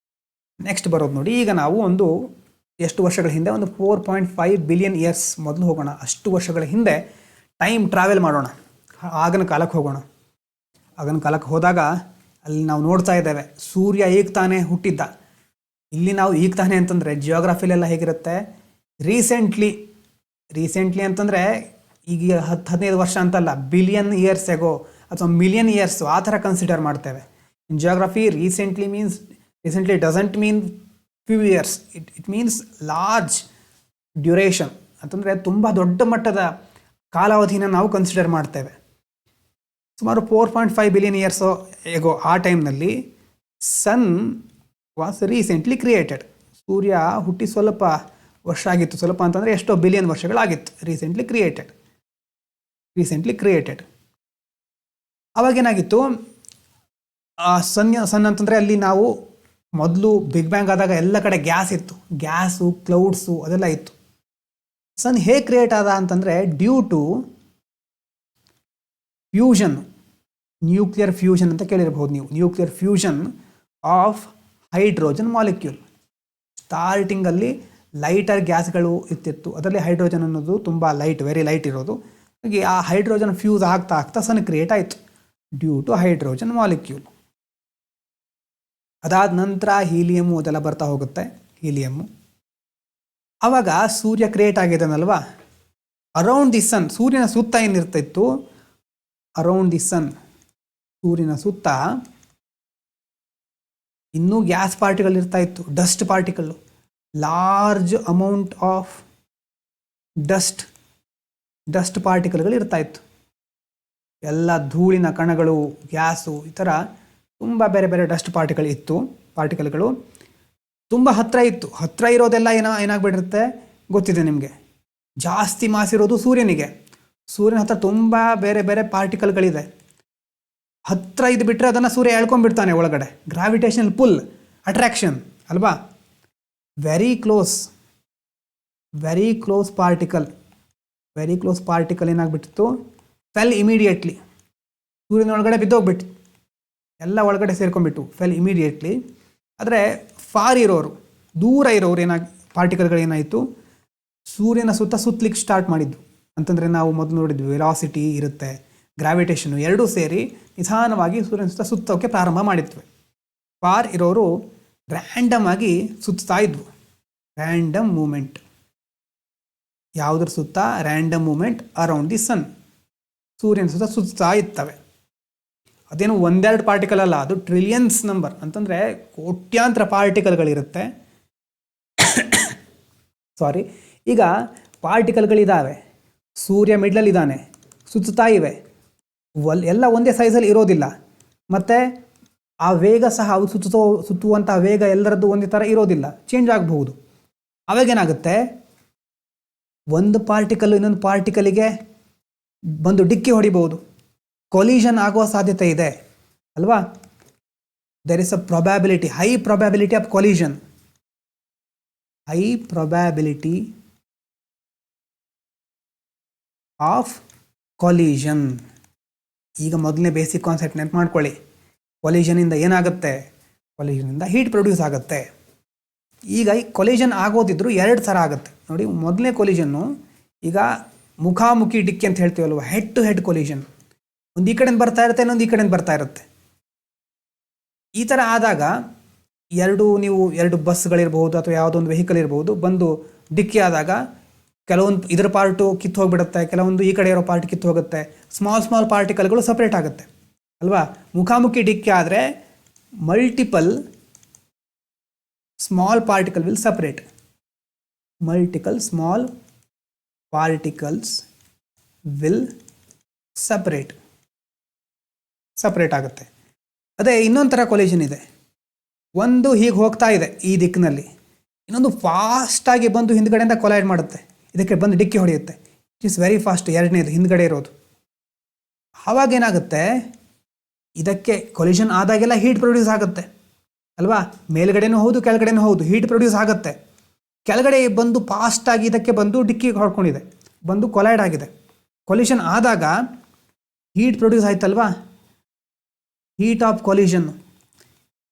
ನೆಕ್ಸ್ಟ್ ಬರೋದು ನೋಡಿ, ಈಗ ನಾವು ಒಂದು ಎಷ್ಟು ವರ್ಷಗಳ ಹಿಂದೆ, ಒಂದು 4.5 ಬಿಲಿಯನ್ ಇಯರ್ಸ್ ಮೊದಲು ಹೋಗೋಣ. ಅಷ್ಟು ವರ್ಷಗಳ ಹಿಂದೆ ಟೈಮ್ ಟ್ರಾವೆಲ್ ಮಾಡೋಣ. ಆಗಿನ ಕಾಲಕ್ಕೆ ಹೋಗೋಣ. ಆಗಿನ ಕಾಲಕ್ಕೆ ಹೋದಾಗ ಅಲ್ಲಿ ನಾವು ನೋಡ್ತಾ ಇದ್ದೇವೆ ಸೂರ್ಯ ಈಗ ತಾನೇ ಹುಟ್ಟಿದ್ದ. ಇಲ್ಲಿ ನಾವು ಈಗ ತಾನೇ ಅಂತಂದರೆ ಜಿಯೋಗ್ರಫಿಲೆಲ್ಲ ಹೇಗಿರುತ್ತೆ, ರೀಸೆಂಟ್ಲಿ ಅಂತಂದರೆ ಈಗ 10-15 ವರ್ಷ ಅಂತಲ್ಲ, ಬಿಲಿಯನ್ ಇಯರ್ಸ್ ಎಗೋ ಅಥವಾ ಮಿಲಿಯನ್ ಇಯರ್ಸು ಆ ಥರ ಕನ್ಸಿಡರ್ ಮಾಡ್ತೇವೆ. ಇನ್ geography recently doesn't mean few years, it means large duration ಅಂತಂದರೆ ತುಂಬ ದೊಡ್ಡ ಮಟ್ಟದ ಕಾಲಾವಧಿನ ನಾವು ಕನ್ಸಿಡರ್ ಮಾಡ್ತೇವೆ. ಸುಮಾರು 4.5 ಬಿಲಿಯನ್ ಇಯರ್ಸು ಎಗೋ ಆ ಟೈಮ್ನಲ್ಲಿ ಸನ್ ವಾಸ್ ರೀಸೆಂಟ್ಲಿ ಕ್ರಿಯೇಟೆಡ್. ಸೂರ್ಯ ಹುಟ್ಟಿ ಸ್ವಲ್ಪ ವರ್ಷ ಆಗಿತ್ತು. ಸ್ವಲ್ಪ ಅಂತಂದರೆ ಎಷ್ಟೋ ಬಿಲಿಯನ್ ವರ್ಷಗಳಾಗಿತ್ತು. Recently created. ಅವಾಗೇನಾಗಿತ್ತು, ಸನ್ ಅಂತಂದರೆ ಅಲ್ಲಿ ನಾವು ಮೊದಲು ಬಿಗ್ ಬ್ಯಾಂಗ್ ಆದಾಗ ಎಲ್ಲ ಕಡೆ ಗ್ಯಾಸ್ ಇತ್ತು. ಗ್ಯಾಸು, ಕ್ಲೌಡ್ಸು ಅದೆಲ್ಲ ಇತ್ತು. ಸನ್ ಹೇಗೆ ಕ್ರಿಯೇಟ್ ಆದ ಅಂತಂದರೆ due to fusion, nuclear fusion ಅಂತ ಕೇಳಿರ್ಬೋದು ನೀವು. Nuclear fusion of hydrogen molecule. ಸ್ಟಾರ್ಟಿಂಗಲ್ಲಿ ಲೈಟರ್ ಗ್ಯಾಸ್ಗಳು ಇರ್ತಿತ್ತು. ಅದರಲ್ಲಿ ಹೈಡ್ರೋಜನ್ ಅನ್ನೋದು ತುಂಬ ವೆರಿ ಲೈಟ್ ಇರೋದು. ಹಾಗೆ ಆ ಹೈಡ್ರೋಜನ್ ಫ್ಯೂಸ್ ಆಗ್ತಾ ಸನ್ ಕ್ರಿಯೇಟ್ ಆಯಿತು ಡ್ಯೂ ಟು ಹೈಡ್ರೋಜನ್ ಮಾಲಿಕ್ಯೂಲ್. ಅದಾದ ನಂತರ ಹೀಲಿಯಮ್ಮು ಅದೆಲ್ಲ ಬರ್ತಾ ಹೋಗುತ್ತೆ. ಹೀಲಿಯಮ್ಮು ಆವಾಗ ಸೂರ್ಯ ಕ್ರಿಯೇಟ್ ಆಗಿದ್ದಾನಲ್ವಾ, ಅರೌಂಡ್ ದಿ ಸನ್, ಸೂರ್ಯನ ಸುತ್ತ ಏನಿರ್ತಿತ್ತು, ಅರೌಂಡ್ ದಿ ಸನ್, ಸೂರ್ಯನ ಸುತ್ತ ಇನ್ನೂ ಗ್ಯಾಸ್ ಪಾರ್ಟಿಕಲ್ ಇರ್ತಾ ಇತ್ತು, dust particle. Large amount of dust ಪಾರ್ಟಿಕಲ್ಗಳು ಇರ್ತಾ ಇತ್ತು. ಎಲ್ಲ ಧೂಳಿನ ಕಣಗಳು, ಗ್ಯಾಸು, ಈ ಥರ ತುಂಬ ಬೇರೆ ಬೇರೆ ಡಸ್ಟ್ ಪಾರ್ಟಿಕಲ್ಗಳು ತುಂಬ ಹತ್ತಿರ ಇತ್ತು. ಹತ್ತಿರ ಇರೋದೆಲ್ಲ ಏನಾಗ್ಬಿಟ್ಟಿರುತ್ತೆ ಗೊತ್ತಿದೆ ನಿಮಗೆ. ಜಾಸ್ತಿ ಮಾಸ್ ಇರೋದು ಸೂರ್ಯನಿಗೆ. ಸೂರ್ಯನ ಹತ್ರ ತುಂಬ ಬೇರೆ ಬೇರೆ ಪಾರ್ಟಿಕಲ್ಗಳಿದೆ. ಹತ್ತಿರ ಇದು ಬಿಟ್ಟರೆ ಅದನ್ನು ಸೂರ್ಯ ಎಳ್ಕೊಂಡ್ಬಿಡ್ತಾನೆ ಒಳಗಡೆ. ಗ್ರಾವಿಟೇಷನಲ್ ಪುಲ್, ಅಟ್ರಾಕ್ಷನ್ ಅಲ್ವಾ. ವೆರಿ ಕ್ಲೋಸ್ ಪಾರ್ಟಿಕಲ್ ಏನಾಗ್ಬಿಟ್ಟಿತ್ತು, ಫೆಲ್ ಇಮಿಡಿಯೇಟ್ಲಿ. ಸೂರ್ಯನ ಒಳಗಡೆ ಬಿದ್ದೋಗ್ಬಿಟ್ಟು ಎಲ್ಲ ಒಳಗಡೆ ಸೇರ್ಕೊಂಡ್ಬಿಟ್ಟು ಫೆಲ್ ಇಮಿಡಿಯೇಟ್ಲಿ. ಆದರೆ ದೂರ ಇರೋರು ಪಾರ್ಟಿಕಲ್ಗಳು ಏನಾಯಿತು, ಸೂರ್ಯನ ಸುತ್ತಲಿಕ್ಕೆ ಸ್ಟಾರ್ಟ್ ಮಾಡಿದ್ದು. ಅಂತಂದರೆ ನಾವು ಮೊದಲು ನೋಡಿದ್ವಿ ವೆಲಾಸಿಟಿ ಇರುತ್ತೆ, ಗ್ರಾವಿಟೇಷನು ಎರಡೂ ಸೇರಿ ನಿಧಾನವಾಗಿ ಸೂರ್ಯನ ಸುತ್ತೋಕ್ಕೆ ಪ್ರಾರಂಭ ಮಾಡಿದ್ವಿ. ಫಾರ್ ಇರೋರು ರ್ಯಾಂಡಮ್ ಆಗಿ ಸುತ್ತಾ ಇದ್ವು. Random movement. ಯಾವುದ್ರ ಸುತ್ತ? Random movement around the sun. ಸೂರ್ಯನ ಸುತ್ತಾ ಇರ್ತವೆ. ಅದೇನು ಒಂದೆರಡು ಪಾರ್ಟಿಕಲ್ ಅಲ್ಲ, ಅದು ಟ್ರಿಲಿಯನ್ಸ್ ನಂಬರ್. ಅಂತಂದರೆ ಕೋಟ್ಯಾಂತರ ಪಾರ್ಟಿಕಲ್ಗಳಿರುತ್ತೆ. ಈಗ ಪಾರ್ಟಿಕಲ್ಗಳಿದ್ದಾವೆ, ಸೂರ್ಯ ಮಿಡ್ಲಲ್ಲಿದ್ದಾನೆ, ಸುತ್ತಾ ಇವೆ. ಎಲ್ಲ ಒಂದೇ ಸೈಜಲ್ಲಿ ಇರೋದಿಲ್ಲ. ಮತ್ತು ಆ ವೇಗ ಸಹ ಅವು ಸುತ್ತುವಂಥ ವೇಗ ಎಲ್ಲರದ್ದು ಒಂದೇ ಥರ ಇರೋದಿಲ್ಲ, ಚೇಂಜ್ ಆಗಬಹುದು. ಅವಾಗೇನಾಗುತ್ತೆ, ಒಂದು ಪಾರ್ಟಿಕಲ್ಲು ಇನ್ನೊಂದು ಪಾರ್ಟಿಕಲಿಗೆ ಬಂದು ಡಿಕ್ಕಿ ಹೊಡಿಬಹುದು, ಕೊಲಿಷನ್ ಆಗುವ ಸಾಧ್ಯತೆ ಇದೆ ಅಲ್ವಾ. There is a probability, high probability of collision. High probability of collision. ಈಗ ಮೊದಲನೇ ಬೇಸಿಕ್ ಕಾನ್ಸೆಪ್ಟ್ ನೆನಪು ಮಾಡ್ಕೊಳ್ಳಿ. ಕೊಲಿಷನಿಂದ ಏನಾಗುತ್ತೆ? ಕೊಲಿಷನಿಂದ ಹೀಟ್ ಪ್ರೊಡ್ಯೂಸ್ ಆಗುತ್ತೆ. ಈಗ ಈ ಕೊಲಿಷನ್ ಆಗೋದಿದ್ರು ಎರಡು ಥರ ಆಗುತ್ತೆ ನೋಡಿ. ಮೊದಲನೇ ಕೊಲಿಷನ್ನು ಈಗ ಮುಖಾಮುಖಿ ಡಿಕ್ಕಿ ಅಂತ ಹೇಳ್ತೀವಲ್ವ, ಹೆಡ್ ಟು ಹೆಡ್ ಕೊಲಿಷನ್. ಒಂದು ಈ ಕಡೆಯಿಂದ ಬರ್ತಾ ಇರುತ್ತೆ, ಇನ್ನೊಂದು ಈ ಕಡೆಯಿಂದ ಬರ್ತಾ ಇರುತ್ತೆ. ಈ ಥರ ಆದಾಗ ಎರಡು ಬಸ್ಗಳಿರ್ಬೋದು ಅಥವಾ ಯಾವುದೊಂದು ವೆಹಿಕಲ್ ಇರ್ಬೋದು, ಬಂದು ಡಿಕ್ಕಿ ಆದಾಗ ಕೆಲವೊಂದು ಇದರ ಪಾರ್ಟು ಕಿತ್ತು ಹೋಗಿಬಿಡುತ್ತೆ, ಕೆಲವೊಂದು ಈ ಕಡೆ ಇರೋ ಪಾರ್ಟ್ ಕಿತ್ತು ಹೋಗುತ್ತೆ. ಸ್ಮಾಲ್ ಪಾರ್ಟಿಕಲ್ಗಳು ಸಪ್ರೇಟ್ ಆಗುತ್ತೆ ಅಲ್ವಾ. ಮುಖಾಮುಖಿ ಡಿಕ್ಕಿ ಆದರೆ multiple small particle will separate. Multiple small particles will separate ಆಗುತ್ತೆ. ಅದೇ ಇನ್ನೊಂದು ಥರ ಕೊಲಿಷನ್ ಇದೆ. ಒಂದು ಹೀಗೆ ಹೋಗ್ತಾ ಇದೆ ಈ ದಿಕ್ಕಿನಲ್ಲಿ, ಇನ್ನೊಂದು ಫಾಸ್ಟಾಗಿ ಬಂದು ಹಿಂದ್ಗಡೆಯಿಂದ ಕೊಲೈಡ್ ಮಾಡುತ್ತೆ, ಇದಕ್ಕೆ ಬಂದು ಡಿಕ್ಕಿ ಹೊಡೆಯುತ್ತೆ. It is very fast. ಎರಡನೇದು ಹಿಂದ್ಗಡೆ ಇರೋದು. ಆವಾಗ ಏನಾಗುತ್ತೆ, ಇದಕ್ಕೆ ಕೊಲಿಷನ್ ಆದಾಗೆಲ್ಲ ಹೀಟ್ ಪ್ರೊಡ್ಯೂಸ್ ಆಗುತ್ತೆ ಅಲ್ವಾ. ಮೇಲ್ಗಡೆನೂ ಹೌದು ಕೆಳಗಡೆನೂ ಹೌದು, ಹೀಟ್ ಪ್ರೊಡ್ಯೂಸ್ ಆಗುತ್ತೆ. ಕೆಳಗಡೆ ಬಂದು ಫಾಸ್ಟಾಗಿ ಇದಕ್ಕೆ ಬಂದು ಡಿಕ್ಕಿಗೆ ಹೊಡ್ಕೊಂಡಿದೆ, ಬಂದು ಕೊಲೈಡ್ ಆಗಿದೆ. ಕೊಲಿಷನ್ ಆದಾಗ ಹೀಟ್ ಪ್ರೊಡ್ಯೂಸ್ ಆಯ್ತಲ್ವಾ, ಹೀಟ್ ಆಫ್ ಕೊಲಿಷನ್.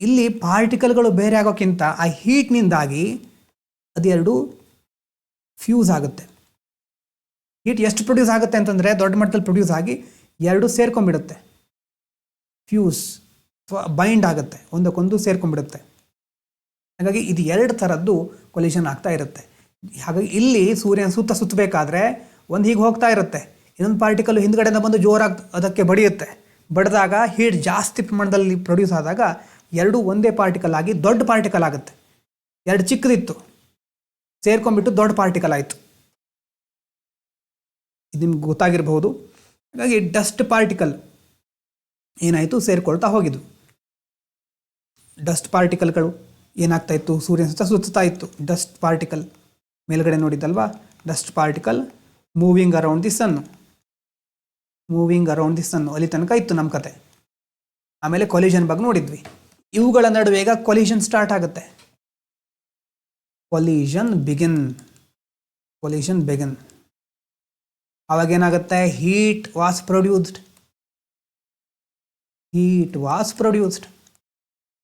ಇಲ್ಲಿ ಪಾರ್ಟಿಕಲ್ಗಳು ಬೇರೆ ಆಗೋಕ್ಕಿಂತ ಆ ಹೀಟ್ನಿಂದಾಗಿ ಅದೆರಡು ಫ್ಯೂಸ್ ಆಗುತ್ತೆ. ಹೀಟ್ ಎಷ್ಟು ಪ್ರೊಡ್ಯೂಸ್ ಆಗುತ್ತೆ ಅಂತಂದರೆ ದೊಡ್ಡ ಮಟ್ಟದಲ್ಲಿ ಪ್ರೊಡ್ಯೂಸ್ ಆಗಿ ಎರಡು ಸೇರ್ಕೊಂಡ್ಬಿಡುತ್ತೆ, ಫ್ಯೂಸ್ ಬೈಂಡ್ ಆಗುತ್ತೆ, ಒಂದಕ್ಕೊಂದು ಸೇರ್ಕೊಂಡ್ಬಿಡುತ್ತೆ. ಹಾಗಾಗಿ ಇದು ಎರಡು ಥರದ್ದು ಕೊಲಿಷನ್ ಆಗ್ತಾ ಇರುತ್ತೆ. ಹಾಗಾಗಿ ಇಲ್ಲಿ ಸೂರ್ಯನ ಸುತ್ತಬೇಕಾದ್ರೆ ಒಂದು ಹೀಗೆ ಹೋಗ್ತಾ ಇರುತ್ತೆ, ಇನ್ನೊಂದು ಪಾರ್ಟಿಕಲ್ ಹಿಂದ್ಗಡೆಯಿಂದ ಬಂದು ಜೋರಾಗಿ ಅದಕ್ಕೆ ಬಡಿಯುತ್ತೆ. ಬಡಿದಾಗ ಹೀಟ್ ಜಾಸ್ತಿ ಪ್ರಮಾಣದಲ್ಲಿ ಪ್ರೊಡ್ಯೂಸ್ ಆದಾಗ ಎರಡು ಒಂದೇ ಪಾರ್ಟಿಕಲ್ ಆಗಿ ದೊಡ್ಡ ಪಾರ್ಟಿಕಲ್ ಆಗುತ್ತೆ. ಎರಡು ಚಿಕ್ಕದಿತ್ತು ಸೇರ್ಕೊಂಡ್ಬಿಟ್ಟು ದೊಡ್ಡ ಪಾರ್ಟಿಕಲ್ ಆಯಿತು. ಇದು ನಿಮ್ಗೆ ಗೊತ್ತಾಗಿರಬಹುದು. ಹಾಗಾಗಿ ಡಸ್ಟ್ ಪಾರ್ಟಿಕಲ್ ಏನಾಯಿತು, ಸೇರ್ಕೊಳ್ತಾ ಹೋಗಿದ್ವು. ಡಸ್ಟ್ ಪಾರ್ಟಿಕಲ್ಗಳು ಏನಾಗ್ತಾ ಇತ್ತು, ಸೂರ್ಯನ ಸುತ್ತಾ ಇತ್ತು. ಡಸ್ಟ್ ಪಾರ್ಟಿಕಲ್ ಮೇಲ್ಗಡೆ ನೋಡಿದ್ದಲ್ವಾ, dust particle moving around the sun, ಅಲ್ಲಿ ತನಕ ಇತ್ತು ನಮ್ಮ ಕತೆ. ಆಮೇಲೆ ಕೊಲಿಷನ್ ಬಗ್ಗೆ ನೋಡಿದ್ವಿ. ಇವುಗಳ ನಡುವೆ ಈಗ ಕೊಲಿಷನ್ ಸ್ಟಾರ್ಟ್ ಆಗುತ್ತೆ. Collision begin. ಅವಾಗ ಏನಾಗುತ್ತೆ, ಹೀಟ್ ವಾಸ್ ಪ್ರೊಡ್ಯೂಸ್ಡ್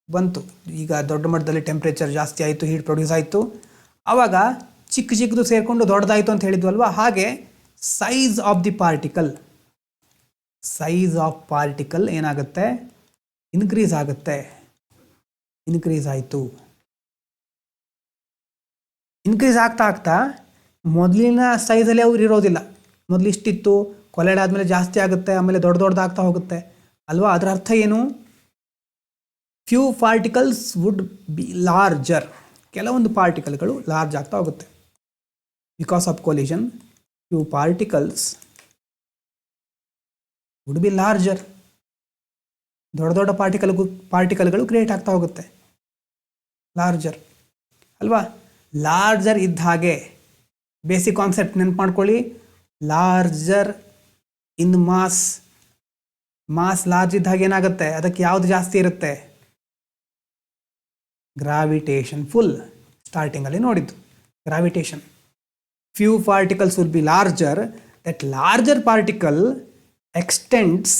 ಬಂತು. ಈಗ ದೊಡ್ಡ ಮಟ್ಟದಲ್ಲಿ ಟೆಂಪ್ರೇಚರ್ ಜಾಸ್ತಿ ಆಯಿತು, ಹೀಟ್ ಪ್ರೊಡ್ಯೂಸ್ ಆಯಿತು. ಆವಾಗ ಚಿಕ್ಕದು ಸೇರಿಕೊಂಡು ದೊಡ್ಡದಾಯಿತು ಅಂತ ಹೇಳಿದ್ವಲ್ವ. ಹಾಗೆ ಸೈಜ್ ಆಫ್ ಪಾರ್ಟಿಕಲ್ ಏನಾಗುತ್ತೆ, ಇನ್ಕ್ರೀಸ್ ಆಯಿತು. ಇನ್ಕ್ರೀಸ್ ಆಗ್ತಾ ಮೊದಲಿನ ಸೈಜಲ್ಲಿ ಅವ್ರು ಇರೋದಿಲ್ಲ. ಮೊದಲು ಇಷ್ಟಿತ್ತು, ಕೊಲೈಡ್ ಆದಮೇಲೆ ಜಾಸ್ತಿ ಆಗುತ್ತೆ, ಆಮೇಲೆ ದೊಡ್ಡದಾಗ್ತಾ ಹೋಗುತ್ತೆ ಅಲ್ವಾ. ಅದರ ಅರ್ಥ ಏನು, few particles would be larger, ಕೆಲವೊಂದು ಪಾರ್ಟಿಕಲ್ಗಳು ಲಾರ್ಜ್ ಆಗ್ತಾ ಹೋಗುತ್ತೆ. Because of collision few particles would be larger, ದೊಡ್ಡ ಪಾರ್ಟಿಕಲ್ಗಳು ಕ್ರಿಯೇಟ್ ಆಗ್ತಾ ಹೋಗುತ್ತೆ, ಲಾರ್ಜರ್ ಅಲ್ವಾ. ಲಾರ್ಜರ್ ಇದ್ದ ಹಾಗೆ ಬೇಸಿಕ್ ಕಾನ್ಸೆಪ್ಟ್ ನೆನಪು ಮಾಡ್ಕೊಳ್ಳಿ. ಲಾರ್ಜರ್ ಇನ್ ಮಾಸ್ ಲಾರ್ಜ್ ಇದ್ದ ಹಾಗೆ ಏನಾಗುತ್ತೆ, ಅದಕ್ಕೆ ಯಾವುದು ಜಾಸ್ತಿ ಇರುತ್ತೆ, ಗ್ರಾವಿಟೇಷನ್. ಫುಲ್ ಸ್ಟಾರ್ಟಿಂಗಲ್ಲಿ ನೋಡಿದ್ದು gravitation. Few particles will be larger, that larger particle extends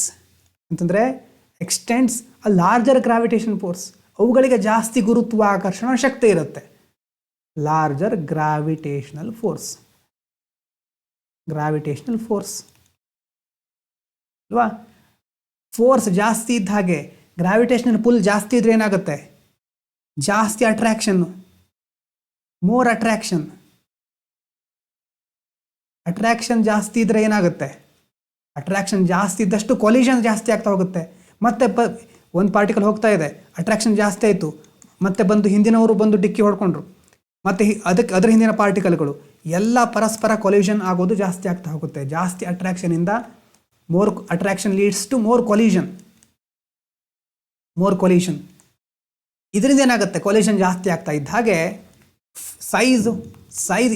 a larger gravitation force. ಅವುಗಳಿಗೆ ಜಾಸ್ತಿ ಗುರುತ್ವಾಕರ್ಷಣ ಶಕ್ತಿ ಇರುತ್ತೆ. ಲಾರ್ಜರ್ ಗ್ರಾವಿಟೇಷನಲ್ ಫೋರ್ಸ್ ಅಲ್ವಾ. ಫೋರ್ಸ್ ಜಾಸ್ತಿ ಇದ್ದ ಹಾಗೆ, ಗ್ರಾವಿಟೇಷನಲ್ ಪುಲ್ ಜಾಸ್ತಿ ಇದ್ರೆ ಏನಾಗುತ್ತೆ, ಜಾಸ್ತಿ ಅಟ್ರಾಕ್ಷನ್ ಜಾಸ್ತಿ ಇದ್ರೆ ಏನಾಗುತ್ತೆ, ಅಟ್ರಾಕ್ಷನ್ ಜಾಸ್ತಿ ಇದ್ದಷ್ಟು ಕೊಲಿಷನ್ ಜಾಸ್ತಿ ಆಗ್ತಾ ಹೋಗುತ್ತೆ. ಮತ್ತೆ ಒಂದು ಪಾರ್ಟಿಕಲ್ ಹೋಗ್ತಾ ಇದೆ, ಅಟ್ರಾಕ್ಷನ್ ಜಾಸ್ತಿ ಆಯಿತು, ಮತ್ತೆ ಬಂದು ಹಿಂದಿನವರು ಬಂದು ಡಿಕ್ಕಿ ಹೊಡ್ಕೊಂಡ್ರು, ಮತ್ತು ಅದರ ಹಿಂದಿನ ಪಾರ್ಟಿಕಲ್ಗಳು ಎಲ್ಲ ಪರಸ್ಪರ ಕೊಲಿಷನ್ ಆಗೋದು ಜಾಸ್ತಿ ಆಗ್ತಾ ಹೋಗುತ್ತೆ. ಜಾಸ್ತಿ ಅಟ್ರಾಕ್ಷನಿಂದ more attraction leads to more collision. ಇದರಿಂದ ಏನಾಗುತ್ತೆ, ಕೊಲಿಷನ್ ಜಾಸ್ತಿ ಆಗ್ತಾ ಇದ್ದ ಹಾಗೆ ಸೈಜ್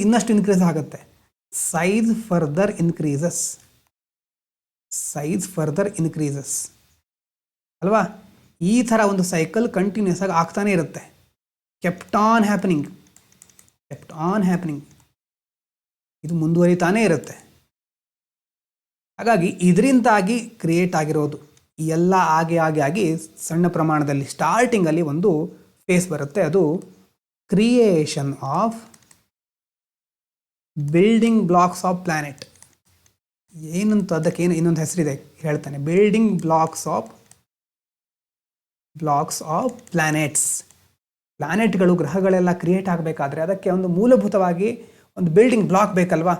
ಇನ್ನಷ್ಟು ಇನ್ಕ್ರೀಸ್ ಆಗುತ್ತೆ. ಸೈಜ್ ಫರ್ದರ್ ಇನ್ಕ್ರೀಸಸ್ ಅಲ್ವಾ. ಈ ಥರ ಒಂದು ಸೈಕಲ್ ಕಂಟಿನ್ಯೂಸ್ ಆಗಿ ಆಗ್ತಾನೆ ಇರುತ್ತೆ. ಕೆಪ್ಟ್ ಆನ್ ಹ್ಯಾಪನಿಂಗ್, ಇದು ಮುಂದುವರಿತಾನೇ ಇರುತ್ತೆ. ಹಾಗಾಗಿ ಇದರಿಂದಾಗಿ ಕ್ರಿಯೇಟ್ ಆಗಿರೋದು ಈ ಎಲ್ಲ ಆಗಿ ಸಣ್ಣ ಪ್ರಮಾಣದಲ್ಲಿ ಸ್ಟಾರ್ಟಿಂಗಲ್ಲಿ ಒಂದು ಫೇಸ್ ಬರುತ್ತೆ. ಅದು creation of building blocks of planet. ಏನಂತ ಅದಕ್ಕೇನು ಇನ್ನೊಂದು ಹೆಸರಿದೆ ಹೇಳ್ತಾನೆ, ಬಿಲ್ಡಿಂಗ್ ಬ್ಲಾಕ್ಸ್ ಆಫ್ ಪ್ಲಾನೆಟ್ಗಳು, ಗ್ರಹಗಳೆಲ್ಲ ಕ್ರಿಯೇಟ್ ಆಗಬೇಕಾದ್ರೆ ಅದಕ್ಕೆ ಒಂದು ಮೂಲಭೂತವಾಗಿ ಒಂದು ಬಿಲ್ಡಿಂಗ್ ಬ್ಲಾಕ್ ಬೇಕಲ್ವಾ.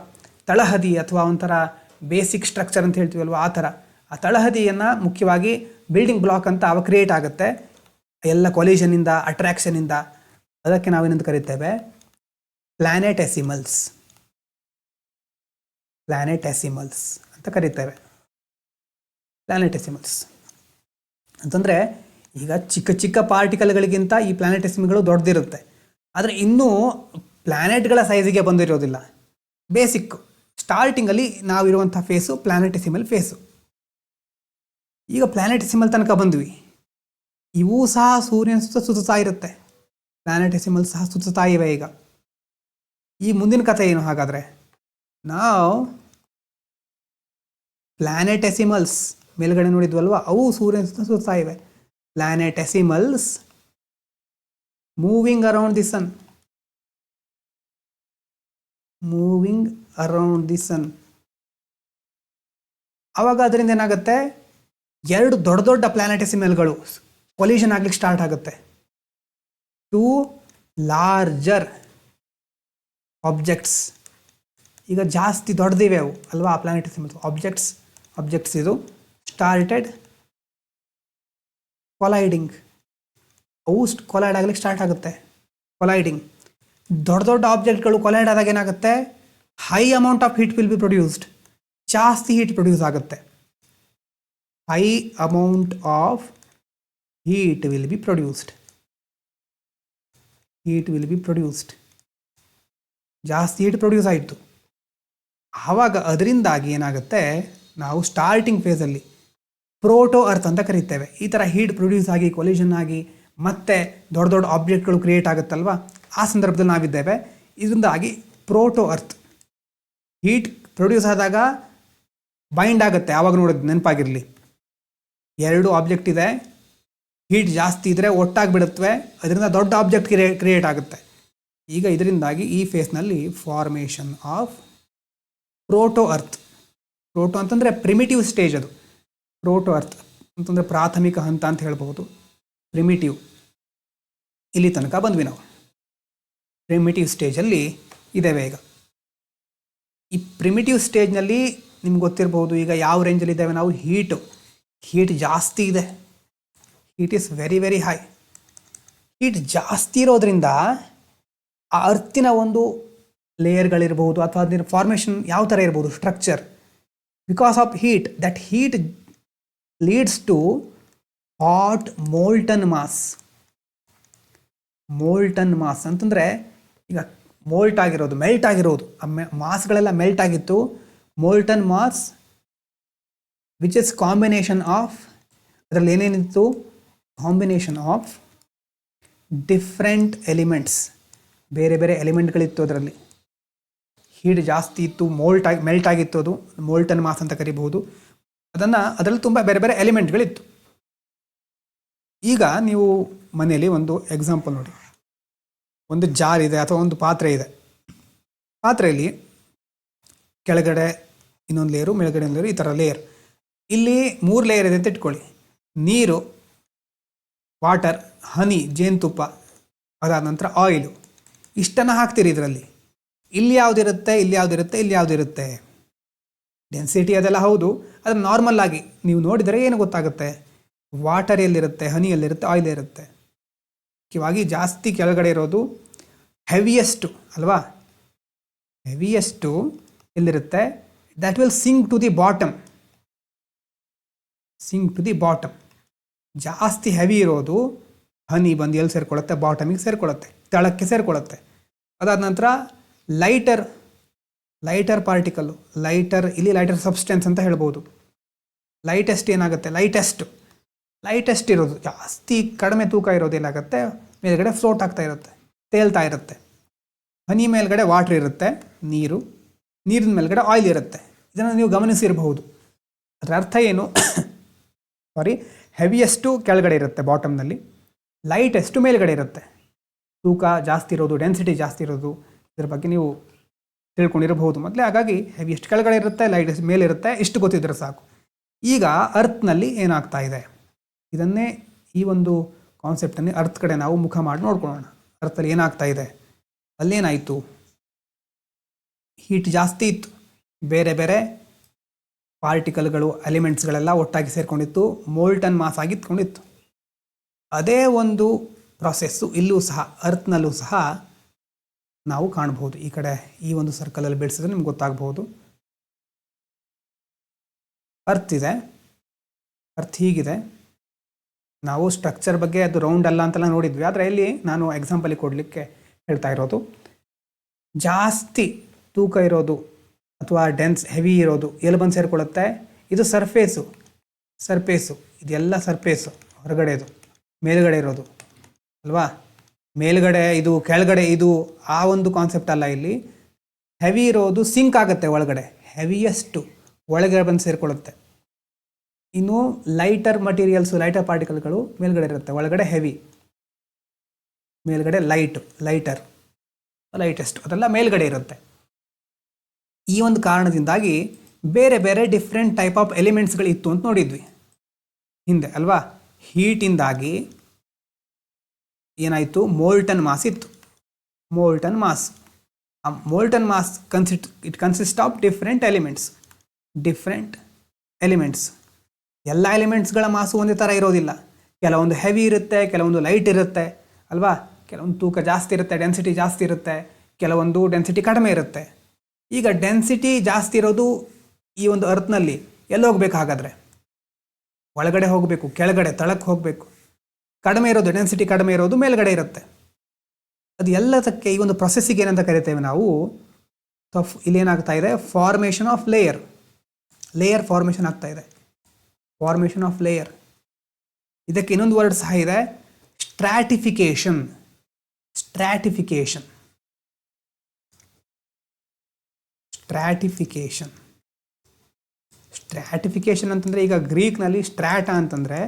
ತಳಹದಿ ಅಥವಾ ಒಂಥರ ಬೇಸಿಕ್ ಸ್ಟ್ರಕ್ಚರ್ ಅಂತ ಹೇಳ್ತೀವಲ್ವ, ಆ ಥರ ಆ ತಳಹದಿಯನ್ನು ಮುಖ್ಯವಾಗಿ ಬಿಲ್ಡಿಂಗ್ ಬ್ಲಾಕ್ ಅಂತ ಅವ ಕ್ರಿಯೇಟ್ ಆಗುತ್ತೆ. ಎಲ್ಲ ಕೊಲಿಷನಿಂದ, ಅಟ್ರಾಕ್ಷನಿಂದ ಅದಕ್ಕೆ ನಾವೇನಂತ ಕರಿತೇವೆ ಪ್ಲಾನೆಟೆಸಿಮಲ್ಸ್ ಅಂತ ಕರಿತೇವೆ. ಪ್ಲಾನೆಟೆಸಿಮಲ್ಸ್ ಅಂತಂದರೆ ಈಗ ಚಿಕ್ಕ ಚಿಕ್ಕ ಪಾರ್ಟಿಕಲ್ಗಳಿಗಿಂತ ಈ ಪ್ಲಾನೆಟೆಸಿಮಲ್ಗಳು ದೊಡ್ಡದಿರುತ್ತೆ. ಆದರೆ ಇನ್ನೂ ಪ್ಲ್ಯಾನೆಟ್ಗಳ ಸೈಜಿಗೆ ಬಂದಿರೋದಿಲ್ಲ. ಬೇಸಿಕ್ ಸ್ಟಾರ್ಟಿಂಗಲ್ಲಿ ನಾವಿರುವಂಥ ಫೇಸು ಪ್ಲಾನೆಟೆಸಿಮಲ್ ಫೇಸು. ಈಗ ಪ್ಲಾನೆಟೆಸಿಮಲ್ ತನಕ ಬಂದ್ವಿ. ಇವೂ ಸಹ ಸೂರ್ಯನ ಸುತ್ತುತ್ತಾ ಇರುತ್ತೆ. ಪ್ಲಾನೆಟೆಸಿಮಲ್ ಸಹ ಸುತ್ತುತ್ತಾ ಇವೆ. ಈಗ ಈ ಮುಂದಿನ ಕಥೆ ಏನು ಹಾಗಾದರೆ? ನಾವು ಪ್ಲಾನೆಟೆಸಿಮಲ್ಸ್ ಮೇಲ್ಗಡೆ ನೋಡಿದ್ವಲ್ವ, ಅವು ಸೂರ್ಯನ ಸುತ್ತಾ ಇವೆ. ಪ್ಲಾನೆಟೆಸಿಮಲ್ಸ್ ಮೂವಿಂಗ್ ಅರೌಂಡ್ ದಿ ಸನ್. ಆವಾಗ ಅದರಿಂದ ಏನಾಗುತ್ತೆ, ಎರಡು ದೊಡ್ಡ ದೊಡ್ಡ ಪ್ಲಾನೆಟೆಸಿಮಲ್ಗಳು ಕೊಲಿಷನ್ ಆಗ್ಲಿಕ್ಕೆ ಸ್ಟಾರ್ಟ್ ಆಗುತ್ತೆ. ಟು ಲಾರ್ಜರ್ ಆಬ್ಜೆಕ್ಟ್ಸ್, ಈಗ ಜಾಸ್ತಿ ದೊಡ್ಡದಿವೆ ಅವು ಅಲ್ವಾ ಪ್ಲಾನೆಟೆಸಿಮಲ್ಸ್. ಆಬ್ಜೆಕ್ಟ್ಸ್ ಇದು ಸ್ಟಾರ್ಟೆಡ್ ಕೊಲೈಡಿಂಗ್. ಅವು ಕೊಲೈಡ್ ಆಗ್ಲಿಕ್ಕೆ ಸ್ಟಾರ್ಟ್ ಆಗುತ್ತೆ. ಕೊಲೈಡಿಂಗ್, ದೊಡ್ಡ ದೊಡ್ಡ ಆಬ್ಜೆಕ್ಟ್ಗಳು ಕೊಲೈಡ್ ಆದಾಗ ಏನಾಗುತ್ತೆ, high amount of heat will be produced. ಜಾಸ್ತಿ ಹೀಟ್ ಪ್ರೊಡ್ಯೂಸ್ ಆಗುತ್ತೆ. High amount of heat will be produced. ಜಾಸ್ತಿ ಹೀಟ್ ಪ್ರೊಡ್ಯೂಸ್ ಆಯಿತು. ಆವಾಗ ಅದರಿಂದಾಗಿ ಏನಾಗುತ್ತೆ, ನಾವು ಸ್ಟಾರ್ಟಿಂಗ್ ಫೇಸಲ್ಲಿ ಪ್ರೋಟೋ ಅರ್ತ್ ಅಂತ ಕರೀತೇವೆ. ಈ ಥರ ಹೀಟ್ ಪ್ರೊಡ್ಯೂಸ್ ಆಗಿ ಕೊಲಿಷನ್ ಆಗಿ ಮತ್ತೆ ದೊಡ್ಡ ದೊಡ್ಡ ಆಬ್ಜೆಕ್ಟ್ಗಳು ಕ್ರಿಯೇಟ್ ಆಗುತ್ತಲ್ವ, ಆ ಸಂದರ್ಭದಲ್ಲಿ ನಾವಿದ್ದೇವೆ. ಇದರಿಂದಾಗಿ ಪ್ರೋಟೋ ಅರ್ತ್ ಹೀಟ್ ಪ್ರೊಡ್ಯೂಸ್ ಆದಾಗ ಬೈಂಡ್ ಆಗುತ್ತೆ. ಆವಾಗ ನೋಡೋದು ನೆನಪಾಗಿರಲಿ, ಎರಡು ಆಬ್ಜೆಕ್ಟ್ ಇದೆ, ಹೀಟ್ ಜಾಸ್ತಿ ಇದ್ದರೆ ಒಟ್ಟಾಗಿ ಬಿಡುತ್ತವೆ, ಅದರಿಂದ ದೊಡ್ಡ ಆಬ್ಜೆಕ್ಟ್ ಕ್ರಿಯೇಟ್ ಆಗುತ್ತೆ. ಈಗ ಇದರಿಂದಾಗಿ ಈ ಫೇಸ್ನಲ್ಲಿ formation of proto earth. Proto ಅಂತಂದರೆ ಪ್ರಿಮಿಟಿವ್ ಸ್ಟೇಜ್. ಅದು ಪ್ರೋಟೋ ಅರ್ತ್ ಅಂತಂದರೆ ಪ್ರಾಥಮಿಕ ಹಂತ ಅಂತ ಹೇಳ್ಬೋದು. ಪ್ರಿಮಿಟಿವ್, ಇಲ್ಲಿ ತನಕ ಬಂದ್ವಿ ನಾವು. ಪ್ರಿಮಿಟಿವ್ ಸ್ಟೇಜಲ್ಲಿ ಇದ್ದೇವೆ ಈಗ. ಈ ಪ್ರಿಮಿಟಿವ್ ಸ್ಟೇಜ್ನಲ್ಲಿ ನಿಮ್ಗೆ ಗೊತ್ತಿರಬಹುದು ಈಗ ಯಾವ ರೇಂಜಲ್ಲಿ ಇದ್ದೇವೆ ನಾವು. ಹೀಟ್ ಜಾಸ್ತಿ ಇದೆ. Heat is very very high. Heat ಜಾಸ್ತಿ ಇರೋದ್ರಿಂದ ಆ ಅರ್ತಿನ ಒಂದು ಲೇಯರ್ಗಳಿರ್ಬೋದು ಅಥವಾ ಅದರ ಫಾರ್ಮೇಷನ್ ಯಾವ ಥರ ಇರ್ಬೋದು, structure, because of heat, that heat leads to hot molten mass. ಅಂತಂದರೆ ಈಗ ಮೆಲ್ಟ್ ಆಗಿರೋದು ಮಾಸ್ಗಳೆಲ್ಲ ಮೆಲ್ಟ್ ಆಗಿತ್ತು. Molten mass which is combination of, ಅದರಲ್ಲಿ ಏನೇನಿತ್ತು, ಕಾಂಬಿನೇಷನ್ ಆಫ್ ಡಿಫ್ರೆಂಟ್ ಎಲಿಮೆಂಟ್ಸ್, ಬೇರೆ ಬೇರೆ ಎಲಿಮೆಂಟ್ಗಳಿತ್ತು. ಅದರಲ್ಲಿ ಹೀಟ್ ಜಾಸ್ತಿ ಇತ್ತು, ಮೆಲ್ಟ್ ಆಗಿತ್ತು. ಅದು ಮೋಲ್ಟನ್ ಮಾಸ್ ಅಂತ ಕರಿಬಹುದು ಅದರಲ್ಲಿ ತುಂಬ ಬೇರೆ ಬೇರೆ ಎಲಿಮೆಂಟ್ಗಳಿತ್ತು. ಈಗ ನೀವು ಮನೆಯಲ್ಲಿ ಒಂದು ಎಕ್ಸಾಂಪಲ್ ನೋಡಿ. ಒಂದು ಜಾರ್ ಇದೆ ಅಥವಾ ಒಂದು ಪಾತ್ರೆ ಇದೆ. ಪಾತ್ರೆಯಲ್ಲಿ ಕೆಳಗಡೆ ಇನ್ನೊಂದು ಲೇಯರು, ಮೇಲ್ಗಡೆ ಒಂದು ಲೇಯರು, ಈ ಥರ ಲೇಯರ್. ಇಲ್ಲಿ 3 ಲೇಯರ್ ಇದೆ ಅಂತ ಇಟ್ಕೊಳ್ಳಿ. ನೀರು, ವಾಟರ್, ಹನಿ, ಜೇನುತುಪ್ಪ, ಅದಾದ ನಂತರ ಆಯಿಲು, ಇಷ್ಟನ್ನು ಹಾಕ್ತೀರಿ ಇದರಲ್ಲಿ. ಇಲ್ಲಿ ಯಾವುದಿರುತ್ತೆ. ಡೆನ್ಸಿಟಿ ಅದೆಲ್ಲ ಹೌದು. ಅದು ನಾರ್ಮಲ್ ಆಗಿ ನೀವು ನೋಡಿದರೆ ಏನು ಗೊತ್ತಾಗುತ್ತೆ, ವಾಟರ್ ಎಲ್ಲಿರುತ್ತೆ, ಹನಿ ಎಲ್ಲಿರುತ್ತೆ, ಆಯಿಲ್ ಇರುತ್ತೆ. ಮುಖ್ಯವಾಗಿ ಜಾಸ್ತಿ ಕೆಳಗಡೆ ಇರೋದು ಹೆವಿಯೆಸ್ಟು ಅಲ್ವಾ. ಹೆವಿಯೆಸ್ಟು ಎಲ್ಲಿರುತ್ತೆ, that will sink to the bottom. ಜಾಸ್ತಿ ಹೆವಿ ಇರೋದು ಹನಿ ಬಂದು ಎಲ್ಲಿ ಸೇರಿಕೊಳ್ಳುತ್ತೆ, ಬಾಟಮಿಗೆ ಸೇರಿಕೊಳ್ಳುತ್ತೆ, ತಳಕ್ಕೆ ಸೇರಿಕೊಳ್ಳುತ್ತೆ. ಅದಾದ ನಂತರ ಲೈಟರ್ ಪಾರ್ಟಿಕಲ್ಲು, ಇಲ್ಲಿ ಲೈಟರ್ ಸಬ್ಸ್ಟೆನ್ಸ್ ಅಂತ ಹೇಳ್ಬೋದು. ಲೈಟೆಸ್ಟ್ ಏನಾಗುತ್ತೆ, ಲೈಟೆಸ್ಟ್ ಇರೋದು, ಜಾಸ್ತಿ ಕಡಿಮೆ ತೂಕ ಇರೋದು ಏನಾಗುತ್ತೆ, ಮೇಲ್ಗಡೆ ಫ್ಲೋಟ್ ಆಗ್ತಾ ಇರುತ್ತೆ, ತೇಲ್ತಾ ಇರುತ್ತೆ. ಹನಿ ಮೇಲ್ಗಡೆ ವಾಟರ್ ಇರುತ್ತೆ, ನೀರಿನ ಮೇಲ್ಗಡೆ ಆಯಿಲ್ ಇರುತ್ತೆ. ಇದನ್ನು ನೀವು ಗಮನಿಸಿರಬಹುದು. ಅದರ ಅರ್ಥ ಏನು, ಹೆವಿಯೆಸ್ಟು ಕೆಳಗಡೆ ಇರುತ್ತೆ ಬಾಟಮ್ನಲ್ಲಿ, ಲೈಟೆಸ್ಟು ಮೇಲ್ಗಡೆ ಇರುತ್ತೆ. ತೂಕ ಜಾಸ್ತಿ ಇರೋದು, ಡೆನ್ಸಿಟಿ ಜಾಸ್ತಿ ಇರೋದು, ಇದ್ರ ಬಗ್ಗೆ ನೀವು ತಿಳ್ಕೊಂಡಿರಬಹುದು ಮೊದಲೇ. ಹಾಗಾಗಿ ಹೆವಿಯೆಸ್ಟ್ ಕೆಳಗಡೆ ಇರುತ್ತೆ, ಲೈಟೆಸ್ಟ್ ಮೇಲಿರುತ್ತೆ, ಇಷ್ಟು ಗೊತ್ತಿದ್ರೆ ಸಾಕು. ಈಗ ಅರ್ತ್ನಲ್ಲಿ ಏನಾಗ್ತಾ ಇದೆ, ಇದನ್ನೇ ಈ ಒಂದು ಕಾನ್ಸೆಪ್ಟನ್ನೇ ಅರ್ತ್ ಕಡೆ ನಾವು ಮುಖ ಮಾಡಿ ನೋಡ್ಕೊಳ್ಳೋಣ. ಅರ್ಥಲ್ಲಿ ಏನಾಗ್ತಾ ಇದೆ, ಅಲ್ಲೇನಾಯಿತು, ಹೀಟ್ ಜಾಸ್ತಿ ಇತ್ತು, ಬೇರೆ ಬೇರೆ ಪಾರ್ಟಿಕಲ್ಗಳು, ಎಲಿಮೆಂಟ್ಸ್ಗಳೆಲ್ಲ ಒಟ್ಟಾಗಿ ಸೇರಿಕೊಂಡಿತ್ತು, ಮೋಲ್ಟನ್ ಮಾಸ್ ಆಗಿತ್ಕೊಂಡಿತ್ತು. ಅದೇ ಒಂದು ಪ್ರಾಸೆಸ್ಸು ಇಲ್ಲೂ ಸಹ ಅರ್ತ್ನಲ್ಲೂ ಸಹ ನಾವು ಕಾಣಬಹುದು. ಈ ಕಡೆ ಈ ಒಂದು ಸರ್ಕಲಲ್ಲಿ ಬಿಡಿಸಿದ್ರೆ ನಿಮ್ಗೆ ಗೊತ್ತಾಗಬಹುದು. ಅರ್ತ್ ಇದೆ, ಅರ್ತ್ ಹೀಗಿದೆ. ನಾವು ಸ್ಟ್ರಕ್ಚರ್ ಬಗ್ಗೆ ಅದು ರೌಂಡ್ ಅಲ್ಲ ಅಂತೆಲ್ಲ ನೋಡಿದ್ವಿ, ಆದರೆ ಇಲ್ಲಿ ನಾನು ಎಕ್ಸಾಂಪಲಿಗೆ ಕೊಡಲಿಕ್ಕೆ ಹೇಳ್ತಾ ಇರೋದು. ಜಾಸ್ತಿ ತೂಕ ಇರೋದು ಅಥವಾ ಡೆನ್ಸ್ ಹೆವಿ ಇರೋದು ಎಲ್ಲಿ ಬಂದು ಸೇರಿಕೊಳ್ಳುತ್ತೆ? ಇದು ಸರ್ಫೇಸು ಇದೆಲ್ಲ ಸರ್ಫೇಸು, ಹೊರಗಡೆದು ಮೇಲ್ಗಡೆ ಇರೋದು ಅಲ್ವಾ? ಮೇಲ್ಗಡೆ ಇದು ಕೆಳಗಡೆ ಇದು ಆ ಒಂದು ಕಾನ್ಸೆಪ್ಟ್ ಅಲ್ಲ. ಇಲ್ಲಿ ಹೆವಿ ಇರೋದು ಸಿಂಕ್ ಆಗುತ್ತೆ ಒಳಗಡೆ, ಹೆವಿಯೆಸ್ಟು ಒಳಗಡೆ ಬಂದು ಸೇರಿಕೊಳ್ಳುತ್ತೆ. ಇನ್ನು ಲೈಟರ್ ಮಟೀರಿಯಲ್ಸು, ಲೈಟರ್ ಪಾರ್ಟಿಕಲ್ಗಳು ಮೇಲ್ಗಡೆ ಇರುತ್ತೆ, ಒಳಗಡೆ ಹೆವಿ, ಮೇಲ್ಗಡೆ ಲೈಟೆಸ್ಟ್ ಅದೆಲ್ಲ ಮೇಲ್ಗಡೆ ಇರುತ್ತೆ. ಈ ಒಂದು ಕಾರಣದಿಂದಾಗಿ ಬೇರೆ ಬೇರೆ ಡಿಫ್ರೆಂಟ್ ಟೈಪ್ ಆಫ್ ಎಲಿಮೆಂಟ್ಸ್ಗಳು ಇತ್ತು ಅಂತ ನೋಡಿದ್ವಿ ಹಿಂದೆ ಅಲ್ವಾ? ಹೀಟಿಂದಾಗಿ ಏನಾಯಿತು? ಮೋಲ್ಟನ್ ಮಾಸ್ ಇತ್ತು. ಮೋಲ್ಟನ್ ಮಾಸ್, ಆ molten mass consist of different elements. ಎಲ್ಲ ಎಲಿಮೆಂಟ್ಸ್ಗಳ ಮಾಸು ಒಂದೇ ಥರ ಇರೋದಿಲ್ಲ. ಕೆಲವೊಂದು ಹೆವಿ ಇರುತ್ತೆ, ಕೆಲವೊಂದು ಲೈಟ್ ಇರುತ್ತೆ ಅಲ್ವಾ? ಕೆಲವೊಂದು ತೂಕ ಜಾಸ್ತಿ ಇರುತ್ತೆ, ಡೆನ್ಸಿಟಿ ಜಾಸ್ತಿ ಇರುತ್ತೆ, ಕೆಲವೊಂದು ಡೆನ್ಸಿಟಿ ಕಡಿಮೆ ಇರುತ್ತೆ. ಈಗ ಡೆನ್ಸಿಟಿ ಜಾಸ್ತಿ ಇರೋದು ಈ ಒಂದು ಅರ್ತ್ನಲ್ಲಿ ಎಲ್ಲಿ ಹೋಗ್ಬೇಕು? ಹಾಗಾದರೆ ಒಳಗಡೆ ಹೋಗಬೇಕು, ಕೆಳಗಡೆ ತಳಕ್ಕೆ ಹೋಗಬೇಕು. ಕಡಿಮೆ ಇರೋದು, ಡೆನ್ಸಿಟಿ ಕಡಿಮೆ ಇರೋದು ಮೇಲ್ಗಡೆ ಇರುತ್ತೆ. ಅದು ಎಲ್ಲದಕ್ಕೆ ಈ ಒಂದು ಪ್ರೊಸೆಸ್ಸಿಗೆ ಏನಂತ ಕರಿತೇವೆ ನಾವು? ಇಲ್ಲಿ ಏನಾಗ್ತಾ ಇದೆ? ಫಾರ್ಮೇಷನ್ ಆಫ್ ಲೇಯರ್ ಫಾರ್ಮೇಷನ್ ಆಗ್ತಾ ಇದೆ. Formation of layer. ಇದಕ್ಕೆ ಇನ್ನೊಂದು ವರ್ಡ್ ಸಹ ಇದೆ, ಸ್ಟ್ರಾಟಿಫಿಕೇಶನ್ ಅಂತಂದರೆ, ಈಗ ಗ್ರೀಕ್ನಲ್ಲಿ ಸ್ಟ್ರಾಟ ಅಂತಂದರೆ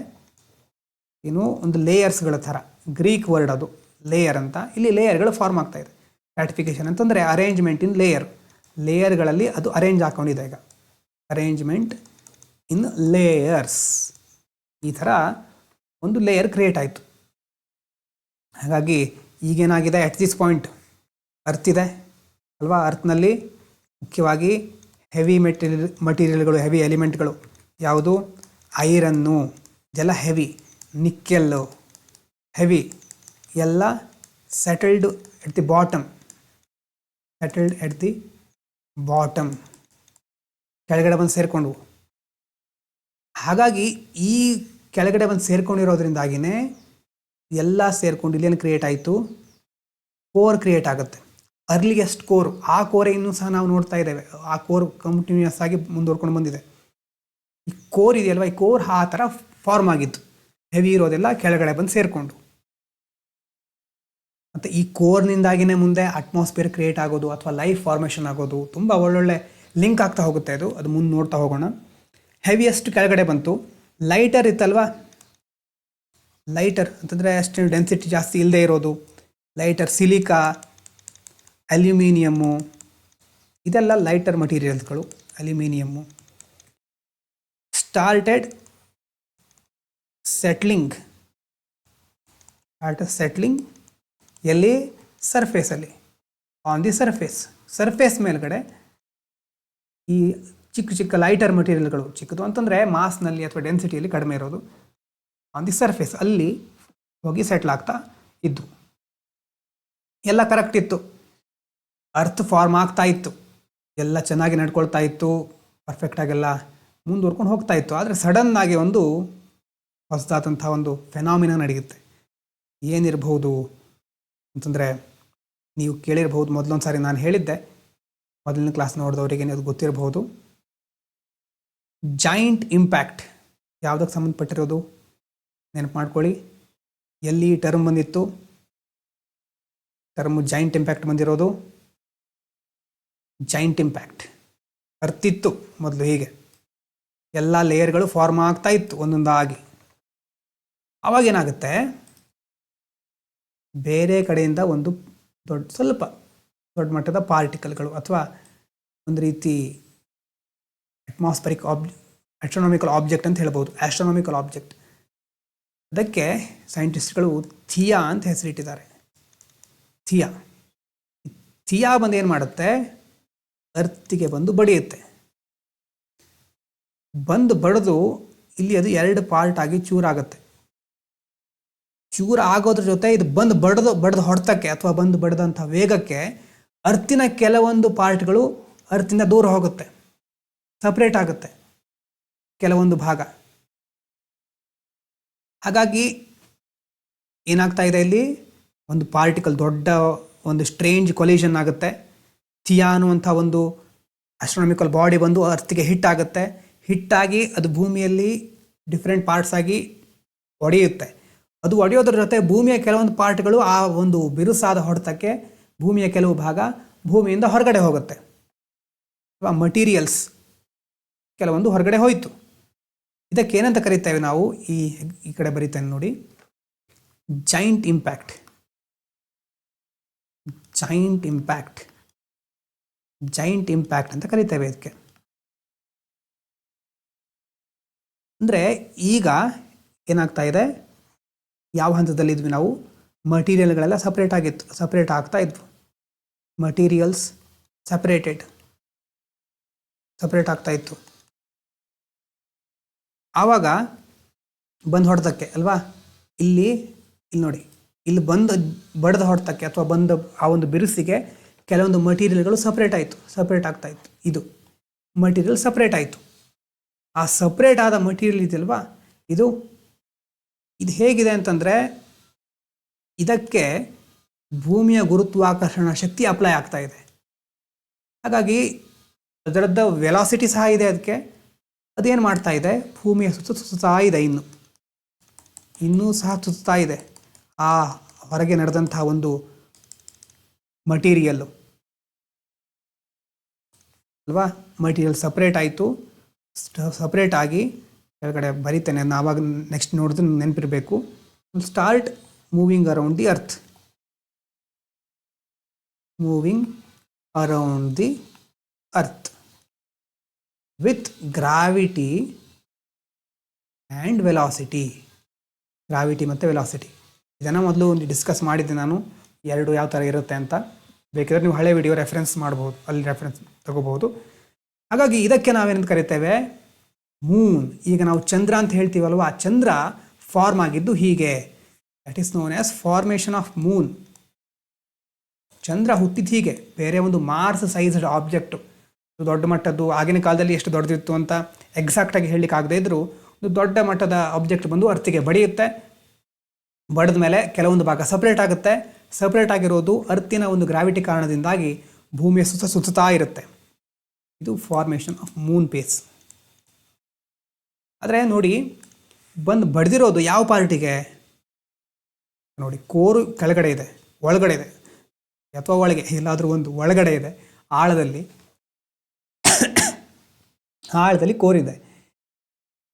ಏನು? ಒಂದು ಲೇಯರ್ಸ್ಗಳ ಥರ, ಗ್ರೀಕ್ ವರ್ಡ್ ಅದು ಲೇಯರ್ ಅಂತ. ಇಲ್ಲಿ ಲೇಯರ್ಗಳು ಫಾರ್ಮ್ ಆಗ್ತಾ ಇದೆ. ಸ್ಟ್ರಾಟಿಫಿಕೇಶನ್ ಅಂತಂದರೆ ಅರೇಂಜ್ಮೆಂಟ್ ಇನ್ ಲೇಯರ್ಗಳಲ್ಲಿ ಅದು ಅರೇಂಜ್ ಹಾಕೊಂಡಿದೆ. ಈಗ ಅರೇಂಜ್ಮೆಂಟ್ ಇನ್ ಲೇಯರ್ಸ್, ಈ ಥರ ಒಂದು ಲೇಯರ್ ಕ್ರಿಯೇಟ್ ಆಯಿತು. ಹಾಗಾಗಿ ಈಗೇನಾಗಿದೆ? ಅಟ್ ದಿಸ್ ಪಾಯಿಂಟ್ ಅರ್ತ್ ಇದೆ ಅಲ್ವಾ? ಅರ್ತ್ನಲ್ಲಿ ಮುಖ್ಯವಾಗಿ ಹೆವಿ ಮಟೀರಿಯಲ್ಗಳು, ಹೆವಿ ಎಲಿಮೆಂಟ್ಗಳು ಯಾವುದು? ಐರನ್ನು, ಇದೆಲ್ಲ ಹೆವಿ. ನಿಕ್ಕೆಲ್ಲು ಹೆವಿ, ಎಲ್ಲ ಸೆಟಲ್ಡ್ ಎಟ್ ದಿ ಬಾಟಮ್, ಕೆಳಗಡೆ ಬಂದು ಸೇರಿಕೊಂಡ್ವು. ಹಾಗಾಗಿ ಈ ಕೆಳಗಡೆ ಬಂದು ಸೇರ್ಕೊಂಡಿರೋದ್ರಿಂದಾಗಿಯೇ ಎಲ್ಲ ಸೇರಿಕೊಂಡು ಇಲ್ಲೇನು ಕ್ರಿಯೇಟ್ ಆಯಿತು? ಕೋರ್ ಕ್ರಿಯೇಟ್ ಆಗುತ್ತೆ. ಅರ್ಲಿಯೆಸ್ಟ್ ಕೋರ್, ಆ ಕೋರೆ ಇನ್ನೂ ಸಹ ನಾವು ನೋಡ್ತಾ ಇದ್ದೇವೆ. ಆ ಕೋರ್ ಕಂಟಿನ್ಯೂಯಸ್ ಆಗಿ ಮುಂದುವರ್ಕೊಂಡು ಬಂದಿದೆ. ಈ ಕೋರ್ ಇದೆಯಲ್ವ, ಈ ಕೋರ್ ಆ ಥರ ಫಾರ್ಮ್ ಆಗಿತ್ತು. ಹೆವಿ ಇರೋದೆಲ್ಲ ಕೆಳಗಡೆ ಬಂದು ಸೇರಿಕೊಂಡು, ಮತ್ತು ಈ ಕೋರ್ನಿಂದಾಗಿಯೇ ಮುಂದೆ ಅಟ್ಮಾಸ್ಫಿಯರ್ ಕ್ರಿಯೇಟ್ ಆಗೋದು ಅಥವಾ ಲೈಫ್ ಫಾರ್ಮೇಷನ್ ಆಗೋದು. ತುಂಬ ಒಳ್ಳೊಳ್ಳೆ ಲಿಂಕ್ ಆಗ್ತಾ ಹೋಗುತ್ತೆ. ಅದು ಮುಂದೆ ನೋಡ್ತಾ ಹೋಗೋಣ. ಹೆವಿಯೆಸ್ಟ್ ಕೆಳಗಡೆ ಬಂತು. ಲೈಟರ್ ಇತ್ತಲ್ವಾ? ಲೈಟರ್ ಅಂತಂದರೆ ಅಷ್ಟು ಡೆನ್ಸಿಟಿ ಜಾಸ್ತಿ ಇಲ್ಲದೆ ಇರೋದು. ಲೈಟರ್, ಸಿಲಿಕಾ, ಅಲ್ಯೂಮಿನಿಯಮ್ಮು, ಇದೆಲ್ಲ ಲೈಟರ್ ಮಟೀರಿಯಲ್ಸ್ಗಳು. ಅಲ್ಯೂಮಿನಿಯಮ್ಮು ಸ್ಟಾರ್ಟೆಡ್ ಸೆಟ್ಲಿಂಗ್ ಎಲ್ಲಿ? ಸರ್ಫೇಸಲ್ಲಿ, ಆನ್ ದಿ ಸರ್ಫೇಸ್ ಮೇಲ್ಗಡೆ ಈ ಚಿಕ್ಕ ಲೈಟರ್ ಮಟೀರಿಯಲ್ಗಳು, ಚಿಕ್ಕದು ಅಂತಂದರೆ ಮಾಸ್ನಲ್ಲಿ ಅಥವಾ ಡೆನ್ಸಿಟಿಯಲ್ಲಿ ಕಡಿಮೆ ಇರೋದು, ಆನ್ ದಿ ಸರ್ಫೇಸ್ ಅಲ್ಲಿ ಹೋಗಿ ಸೆಟ್ಲ್ ಆಗ್ತಾ ಇದ್ದು. ಎಲ್ಲ ಕರೆಕ್ಟ್ ಇತ್ತು, ಅರ್ತ್ ಫಾರ್ಮ್ ಆಗ್ತಾ ಇತ್ತು, ಎಲ್ಲ ಚೆನ್ನಾಗಿ ನಡ್ಕೊಳ್ತಾ ಇತ್ತು, ಪರ್ಫೆಕ್ಟಾಗೆಲ್ಲ ಮುಂದುವರ್ಕೊಂಡು ಹೋಗ್ತಾ ಇತ್ತು. ಆದರೆ ಸಡನ್ನಾಗಿ ಒಂದು ಹೊಸದಾದಂಥ ಒಂದು ಫೆನಾಮಿನ ನಡೆಯುತ್ತೆ. ಏನಿರಬಹುದು ಅಂತಂದರೆ, ನೀವು ಕೇಳಿರ್ಬೋದು, ಮೊದಲೊಂದು ಸಾರಿ ನಾನು ಹೇಳಿದ್ದೆ, ಮೊದಲನೇ ಕ್ಲಾಸ್ ನೋಡಿದವರಿಗೆ ಅದು ಗೊತ್ತಿರಬಹುದು. ಜಾಯಿಂಟ್ ಇಂಪ್ಯಾಕ್ಟ್ ಯಾವುದಕ್ಕೆ ಸಂಬಂಧಪಟ್ಟಿರೋದು? ನೆನಪು ಮಾಡ್ಕೊಳ್ಳಿ. ಎಲ್ಲಿ ಟರ್ಮ್ ಬಂದಿತ್ತು? ಟರ್ಮು ಜಾಯಿಂಟ್ ಇಂಪ್ಯಾಕ್ಟ್ ಬಂದಿರೋದು. ಜಾಯಿಂಟ್ ಇಂಪ್ಯಾಕ್ಟ್ ಅರ್ತಿತ್ತು ಮೊದಲು. ಹೀಗೆ ಎಲ್ಲ ಲೇಯರ್ಗಳು ಫಾರ್ಮ್ ಆಗ್ತಾ ಇತ್ತು ಒಂದೊಂದಾಗಿ. ಅವಾಗೇನಾಗುತ್ತೆ? ಬೇರೆ ಕಡೆಯಿಂದ ಒಂದು ಸ್ವಲ್ಪ ದೊಡ್ಡ ಮಟ್ಟದ ಪಾರ್ಟಿಕಲ್ಗಳು ಅಥವಾ ಒಂದು ರೀತಿ ಆಸ್ಟ್ರೋನಾಮಿಕಲ್ ಆಬ್ಜೆಕ್ಟ್ ಅಂತ ಹೇಳ್ಬೋದು. ಆಸ್ಟ್ರೋನಾಮಿಕಲ್ ಆಬ್ಜೆಕ್ಟ್, ಅದಕ್ಕೆ ಸೈಂಟಿಸ್ಟ್ಗಳು ಥಿಯಾ ಅಂತ ಹೆಸರಿಟ್ಟಿದ್ದಾರೆ. ಥಿಯಾ ಬಂದು ಏನು ಮಾಡುತ್ತೆ? ಅರ್ತಿಗೆ ಬಂದು ಬಡಿಯುತ್ತೆ. ಬಂದು ಬಡಿದು ಇಲ್ಲಿ ಅದು 2 ಪಾರ್ಟ್ ಆಗಿ ಚೂರಾಗುತ್ತೆ. ಚೂರು ಆಗೋದ್ರ ಜೊತೆ ಇದು ಬಂದು ಬಡ್ದು ಹೊಡೆತಕ್ಕೆ ಅಥವಾ ಬಂದು ಬಡ್ದಂಥ ವೇಗಕ್ಕೆ ಅರ್ತಿನ ಕೆಲವೊಂದು ಪಾರ್ಟ್ಗಳು ಅರ್ತಿಂದ ದೂರ ಹೋಗುತ್ತೆ, ಸಪ್ರೇಟ್ ಆಗುತ್ತೆ ಕೆಲವೊಂದು ಭಾಗ. ಹಾಗಾಗಿ ಏನಾಗ್ತಾ ಇದೆ, ಇಲ್ಲಿ ಒಂದು ಪಾರ್ಟಿಕಲ್ ದೊಡ್ಡ ಒಂದು ಸ್ಟ್ರೇಂಜ್ ಕೊಲಿಷನ್ ಆಗುತ್ತೆ. ಥಿಯಾ ಅನ್ನುವಂಥ ಒಂದು ಆಸ್ಟ್ರಾನಮಿಕಲ್ ಬಾಡಿ ಬಂದು ಅರ್ತಿಗೆ ಹಿಟ್ಟಾಗುತ್ತೆ. ಹಿಟ್ಟಾಗಿ ಅದು ಭೂಮಿಯಲ್ಲಿ ಡಿಫ್ರೆಂಟ್ ಪಾರ್ಟ್ಸ್ ಆಗಿ ಒಡೆಯುತ್ತೆ. ಅದು ಒಡೆಯೋದ್ರ ಜೊತೆ ಭೂಮಿಯ ಕೆಲವೊಂದು ಪಾರ್ಟ್ಗಳು ಆ ಒಂದು ಬಿರುಸಾದ ಹೊಡೆತಕ್ಕೆ ಭೂಮಿಯ ಕೆಲವು ಭಾಗ ಭೂಮಿಯಿಂದ ಹೊರಗಡೆ ಹೋಗುತ್ತೆ, ಅಥವಾ ಮಟೀರಿಯಲ್ಸ್ ಕೆಲವೊಂದು ಹೊರಗಡೆ ಹೋಯಿತು. ಇದಕ್ಕೇನಂತ ಕರಿತೇವೆ ನಾವು, ಈ ಕಡೆ ಬರೀತೇನೆ ನೋಡಿ, ಜಾಯಿಂಟ್ ಇಂಪ್ಯಾಕ್ಟ್. ಜಾಯಿಂಟ್ ಇಂಪ್ಯಾಕ್ಟ್ ಅಂತ ಕರಿತೇವೆ ಇದಕ್ಕೆ. ಅಂದರೆ ಈಗ ಏನಾಗ್ತಾ ಇದೆ, ಯಾವ ಹಂತದಲ್ಲಿದ್ವಿ ನಾವು, ಮಟೀರಿಯಲ್ಗಳೆಲ್ಲ ಸಪ್ರೇಟ್ ಆಗ್ತಾ ಇದ್ವು. ಮಟೀರಿಯಲ್ಸ್ ಸಪ್ರೇಟ್ ಆಗ್ತಾ ಇತ್ತು. ಆವಾಗ ಬಂದು ಹೊಡೆದಕ್ಕೆ ಅಲ್ವಾ, ಇಲ್ಲಿ ನೋಡಿ, ಇಲ್ಲಿ ಬಂದು ಬಡ್ದು ಹೊಡೆತಕ್ಕೆ ಅಥವಾ ಬಂದು ಆ ಒಂದು ಬಿರುಸಿಗೆ ಕೆಲವೊಂದು ಮಟೀರಿಯಲ್ಗಳು ಸಪ್ರೇಟ್ ಆಗ್ತಾ ಇತ್ತು. ಇದು ಮಟೀರಿಯಲ್ ಸಪ್ರೇಟ್ ಆಯಿತು. ಆ ಸಪ್ರೇಟ್ ಆದ ಮಟೀರಿಯಲ್ ಇದೆಯಲ್ವಾ, ಇದು ಹೇಗಿದೆ ಅಂತಂದರೆ, ಇದಕ್ಕೆ ಭೂಮಿಯ ಗುರುತ್ವಾಕರ್ಷಣ ಶಕ್ತಿ ಅಪ್ಲೈ ಆಗ್ತಾ ಇದೆ. ಹಾಗಾಗಿ ಅದರದ್ದು ವೆಲಾಸಿಟಿ ಸಹ ಇದೆ. ಅದಕ್ಕೆ ಅದೇನು ಮಾಡ್ತಾ ಇದೆ, ಭೂಮಿಯ ಸುತ್ತಾ ಇದೆ, ಇನ್ನೂ ಸಹ ಸುತ್ತಾ ಇದೆ ಆ ಹೊರಗೆ ನಡೆದಂತಹ ಒಂದು ಮಟೀರಿಯಲ್ಲು ಅಲ್ವಾ. ಮಟೀರಿಯಲ್ ಸಪ್ರೇಟ್ ಆಯಿತು. ಸಪ್ರೇಟ್ ಆಗಿ ಕೆಳಗಡೆ ಬರೀತೇನೆ, ಆವಾಗ ನೆಕ್ಸ್ಟ್ ನೋಡಿದ್ರೆ ನೆನಪಿರಬೇಕು. Start moving around the earth. With gravity and velocity. Gravity ಮತ್ತು ವೆಲಾಸಿಟಿ ಇದನ್ನು ಮೊದಲು ಡಿಸ್ಕಸ್ ಮಾಡಿದ್ದೆ ನಾನು, ಎರಡು ಯಾವ ಥರ ಇರುತ್ತೆ ಅಂತ. ಬೇಕಿದ್ರೆ ನೀವು ಹಳೆ ವಿಡಿಯೋ ರೆಫರೆನ್ಸ್ ಮಾಡ್ಬೋದು, ಅಲ್ಲಿ ರೆಫರೆನ್ಸ್ ತಗೋಬಹುದು. ಹಾಗಾಗಿ ಇದಕ್ಕೆ ನಾವೇನಂತ ಕರಿತೇವೆ, ಮೂನ್. ಈಗ ನಾವು ಚಂದ್ರ ಅಂತ ಹೇಳ್ತೀವಲ್ವ, ಆ ಚಂದ್ರ ಫಾರ್ಮ್ ಆಗಿದ್ದು ಹೀಗೆ, that is known as formation of moon. ಚಂದ್ರ ಹುಟ್ಟಿದ ಹೀಗೆ. ಬೇರೆ ಒಂದು ಮಾರ್ಸ್ ಸೈಜ್ಡ್ ಆಬ್ಜೆಕ್ಟು, ದೊಡ್ಡ ಮಟ್ಟದ್ದು, ಆಗಿನ ಕಾಲದಲ್ಲಿ ಎಷ್ಟು ದೊಡ್ಡದಿತ್ತು ಅಂತ ಎಕ್ಸಾಕ್ಟಾಗಿ ಹೇಳಲಿಕ್ಕೆ ಆಗದೇ ಇದ್ದರೂ ಒಂದು ದೊಡ್ಡ ಮಟ್ಟದ ಆಬ್ಜೆಕ್ಟ್ ಬಂದು ಅರ್ತಿಗೆ ಬಡಿಯುತ್ತೆ. ಬಡಿದ ಮೇಲೆ ಕೆಲವೊಂದು ಭಾಗ ಸಪ್ರೇಟ್ ಆಗುತ್ತೆ. ಸಪ್ರೇಟ್ ಆಗಿರೋದು ಅರ್ತಿನ ಒಂದು ಗ್ರಾವಿಟಿ ಕಾರಣದಿಂದಾಗಿ ಭೂಮಿಯ ಸುತ್ತಾ ಇರುತ್ತೆ. ಇದು ಫಾರ್ಮೇಷನ್ ಆಫ್ ಮೂನ್ ಬೇಸ್. ಆದರೆ ನೋಡಿ, ಬಂದು ಬಡ್ದಿರೋದು ಯಾವ ಪಾರ್ಟಿಗೆ ನೋಡಿ, ಕೋರು ಕೆಳಗಡೆ ಇದೆ, ಒಳಗಡೆ ಇದೆ, ಅಥವಾ ಒಳಗೆ ಎಲ್ಲಾದರೂ ಒಂದು ಒಳಗಡೆ ಇದೆ, ಆಳದಲ್ಲಿ ಕೋರಿದೆ.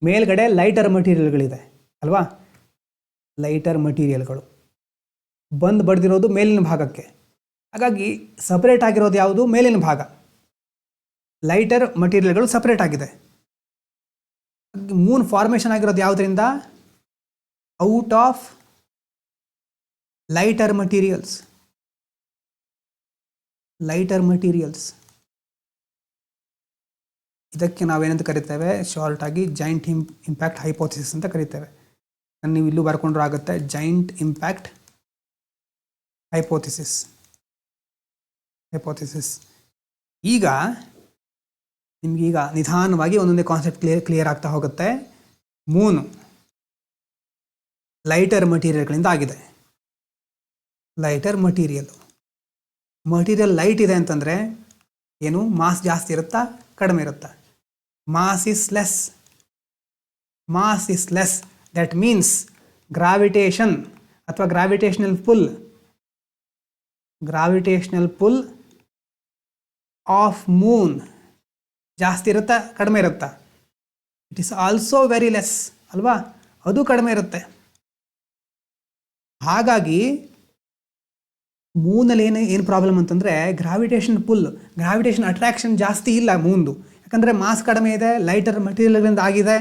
ಮೇಲ್ಗಡೆ ಲೈಟರ್ ಮಟೀರಿಯಲ್ಗಳಿದೆ ಅಲ್ವಾ, ಲೈಟರ್ ಮಟೀರಿಯಲ್ಗಳು ಬಂದು ಬಡ್ದಿರೋದು ಮೇಲಿನ ಭಾಗಕ್ಕೆ. ಹಾಗಾಗಿ ಸಪ್ರೇಟ್ ಆಗಿರೋದು ಯಾವುದು, ಮೇಲಿನ ಭಾಗ. ಲೈಟರ್ ಮಟೀರಿಯಲ್ಗಳು ಸಪ್ರೇಟ್ ಆಗಿದೆ. ಮೂನ್ ಫಾರ್ಮೇಷನ್ ಆಗಿರೋದು ಯಾವುದರಿಂದ, ಔಟ್ ಆಫ್ ಲೈಟರ್ ಮಟೀರಿಯಲ್ಸ್. ಇದಕ್ಕೆ ನಾವೇನಂತ ಕರಿತೇವೆ, ಶಾರ್ಟ್ ಆಗಿ ಜಾಯಿಂಟ್ ಇಂಪ್ಯಾಕ್ಟ್ ಹೈಪೋಥಿಸಿಸ್ ಅಂತ ಕರಿತೇವೆ. ನೀವು ಇಲ್ಲೂ ಬರ್ಕೊಂಡ್ರೂ ಆಗುತ್ತೆ, ಜಾಯಿಂಟ್ ಇಂಪ್ಯಾಕ್ಟ್ ಹೈಪೋಥಿಸಿಸ್. ಈಗ ನಿಮಗೀಗ ನಿಧಾನವಾಗಿ ಒಂದೊಂದೇ ಕಾನ್ಸೆಪ್ಟ್ ಕ್ಲಿಯರ್ ಆಗ್ತಾ ಹೋಗುತ್ತೆ. ಮೂನು ಲೈಟರ್ ಮಟೀರಿಯಲ್ಗಳಿಂದ ಆಗಿದೆ. ಲೈಟರ್ ಮಟೀರಿಯಲ್ ಲೈಟ್ ಇದೆ ಅಂತಂದರೆ ಏನು, ಮಾಸ್ ಜಾಸ್ತಿ ಇರುತ್ತಾ, ಕಡಿಮೆ ಇರುತ್ತಾ? Mass is less. That means gravitation ಅಥವಾ ಗ್ರಾವಿಟೇಷನಲ್ ಪುಲ್ ಆಫ್ ಮೂನ್ ಜಾಸ್ತಿ ಇರುತ್ತಾ, ಕಡಿಮೆ ಇರುತ್ತಾ? It is also very less ಅಲ್ವಾ, ಅದು ಕಡಿಮೆ ಇರುತ್ತೆ. ಹಾಗಾಗಿ ಮೂನಲ್ಲಿ ಏನು ಪ್ರಾಬ್ಲಮ್ ಅಂತಂದರೆ, ಗ್ರಾವಿಟೇಷನ್ ಅಟ್ರಾಕ್ಷನ್ ಜಾಸ್ತಿ ಇಲ್ಲ ಮೂನ್ದು. ಯಾಕಂದರೆ ಮಾಸ್ ಕಡಿಮೆ ಇದೆ, ಲೈಟರ್ ಮಟೀರಿಯಲ್ಗಳಿಂದ ಆಗಿದೆ.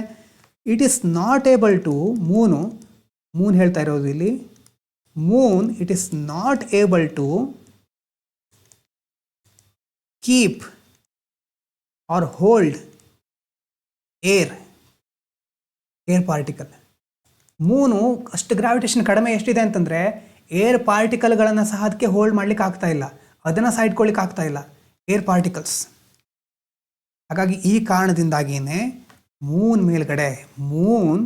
It is not able to moon ಹೇಳ್ತಾ ಇರೋದು ಇಲ್ಲಿ, it is not able to keep or hold air particle. Moon ಅಷ್ಟು ಗ್ರಾವಿಟೇಷನ್ ಕಡಿಮೆ ಎಷ್ಟಿದೆ ಅಂತಂದರೆ ಏರ್ ಪಾರ್ಟಿಕಲ್ಗಳನ್ನು ಸಹ ಅದಕ್ಕೆ ಹೋಲ್ಡ್ ಮಾಡ್ಲಿಕ್ಕೆ ಆಗ್ತಾ ಇಲ್ಲ, ಅದನ್ನು ಸೈಡ್ಕೊಳ್ಳಿಕ್ಕೆ ಆಗ್ತಾ ಇಲ್ಲ, ಏರ್ ಪಾರ್ಟಿಕಲ್ಸ್. ಹಾಗಾಗಿ ಈ ಕಾರಣದಿಂದಾಗಿಯೇ ಮೂನ್ ಮೇಲ್ಗಡೆ moon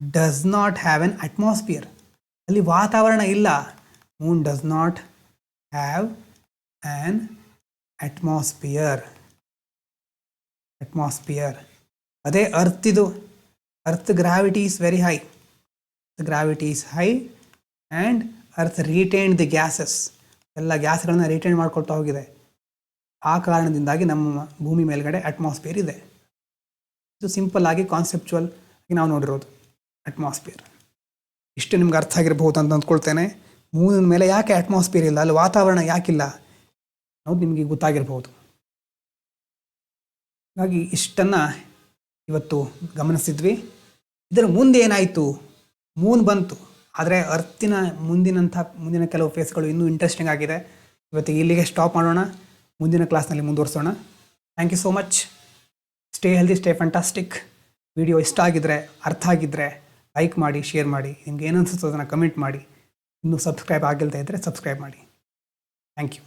does not have an atmosphere, ಅಲ್ಲಿ ವಾತಾವರಣ ಇಲ್ಲ. Moon does not have an atmosphere. ಅದೇ ಅರ್ತಿದು, earth gravity is very high, gravity is high and earth retained the gases, ಎಲ್ಲ ಗ್ಯಾಸ್ಗಳನ್ನು ರಿಟೈನ್ ಮಾಡ್ಕೊಳ್ತಾ ಹೋಗಿದೆ. ಆ ಕಾರಣದಿಂದಾಗಿ ನಮ್ಮ ಭೂಮಿ ಮೇಲ್ಗಡೆ ಅಟ್ಮಾಸ್ಫಿಯರ್ ಇದೆ. ಇದು ಸಿಂಪಲ್ ಆಗಿ ಕಾನ್ಸೆಪ್ಚುವಲ್ ಆಗಿ ನಾವು ನೋಡಿರೋದು ಅಟ್ಮಾಸ್ಫಿಯರ್. ಇಷ್ಟು ನಿಮ್ಗೆ ಅರ್ಥ ಆಗಿರ್ಬೋದು ಅಂತ ಅಂದ್ಕೊಳ್ತೇನೆ. ಮೂನಿನ ಮೇಲೆ ಯಾಕೆ ಅಟ್ಮಾಸ್ಫಿಯರ್ ಇಲ್ಲ, ಅಲ್ಲಿ ವಾತಾವರಣ ಯಾಕಿಲ್ಲ ಅನ್ನೋದು ನಿಮಗೆ ಗೊತ್ತಾಗಿರ್ಬೋದು. ಹಾಗಾಗಿ ಇಷ್ಟನ್ನು ಇವತ್ತು ಗಮನಿಸಿದ್ವಿ. ಇದರ ಮುಂದೆ ಏನಾಯಿತು, ಮೂನ್ ಬಂತು, ಆದರೆ ಅರ್ತಿನ ಮುಂದಿನ ಕೆಲವು ಫೇಸ್ಗಳು ಇನ್ನೂ ಇಂಟ್ರೆಸ್ಟಿಂಗ್ ಆಗಿದೆ. ಇವತ್ತು ಇಲ್ಲಿಗೆ ಸ್ಟಾಪ್ ಮಾಡೋಣ, ಮುಂದಿನ ಕ್ಲಾಸ್ನಲ್ಲಿ ಮುಂದುವರಿಸೋಣ. Thank you so much. Stay healthy, stay fantastic. Video ಇಷ್ಟ ಆಗಿದ್ದರೆ, ಅರ್ಥ ಆಗಿದ್ದರೆ ಲೈಕ್ ಮಾಡಿ, ಶೇರ್ ಮಾಡಿ. ನಿಮ್ಗೆ ಏನು ಅನಿಸುತ್ತೋ ಅದನ್ನು ಕಮೆಂಟ್ ಮಾಡಿ. ಇನ್ನೂ ಸಬ್ಸ್ಕ್ರೈಬ್ ಆಗಿಲ್ಲದೆ ಇದ್ದರೆ ಸಬ್ಸ್ಕ್ರೈಬ್ ಮಾಡಿ. Thank you.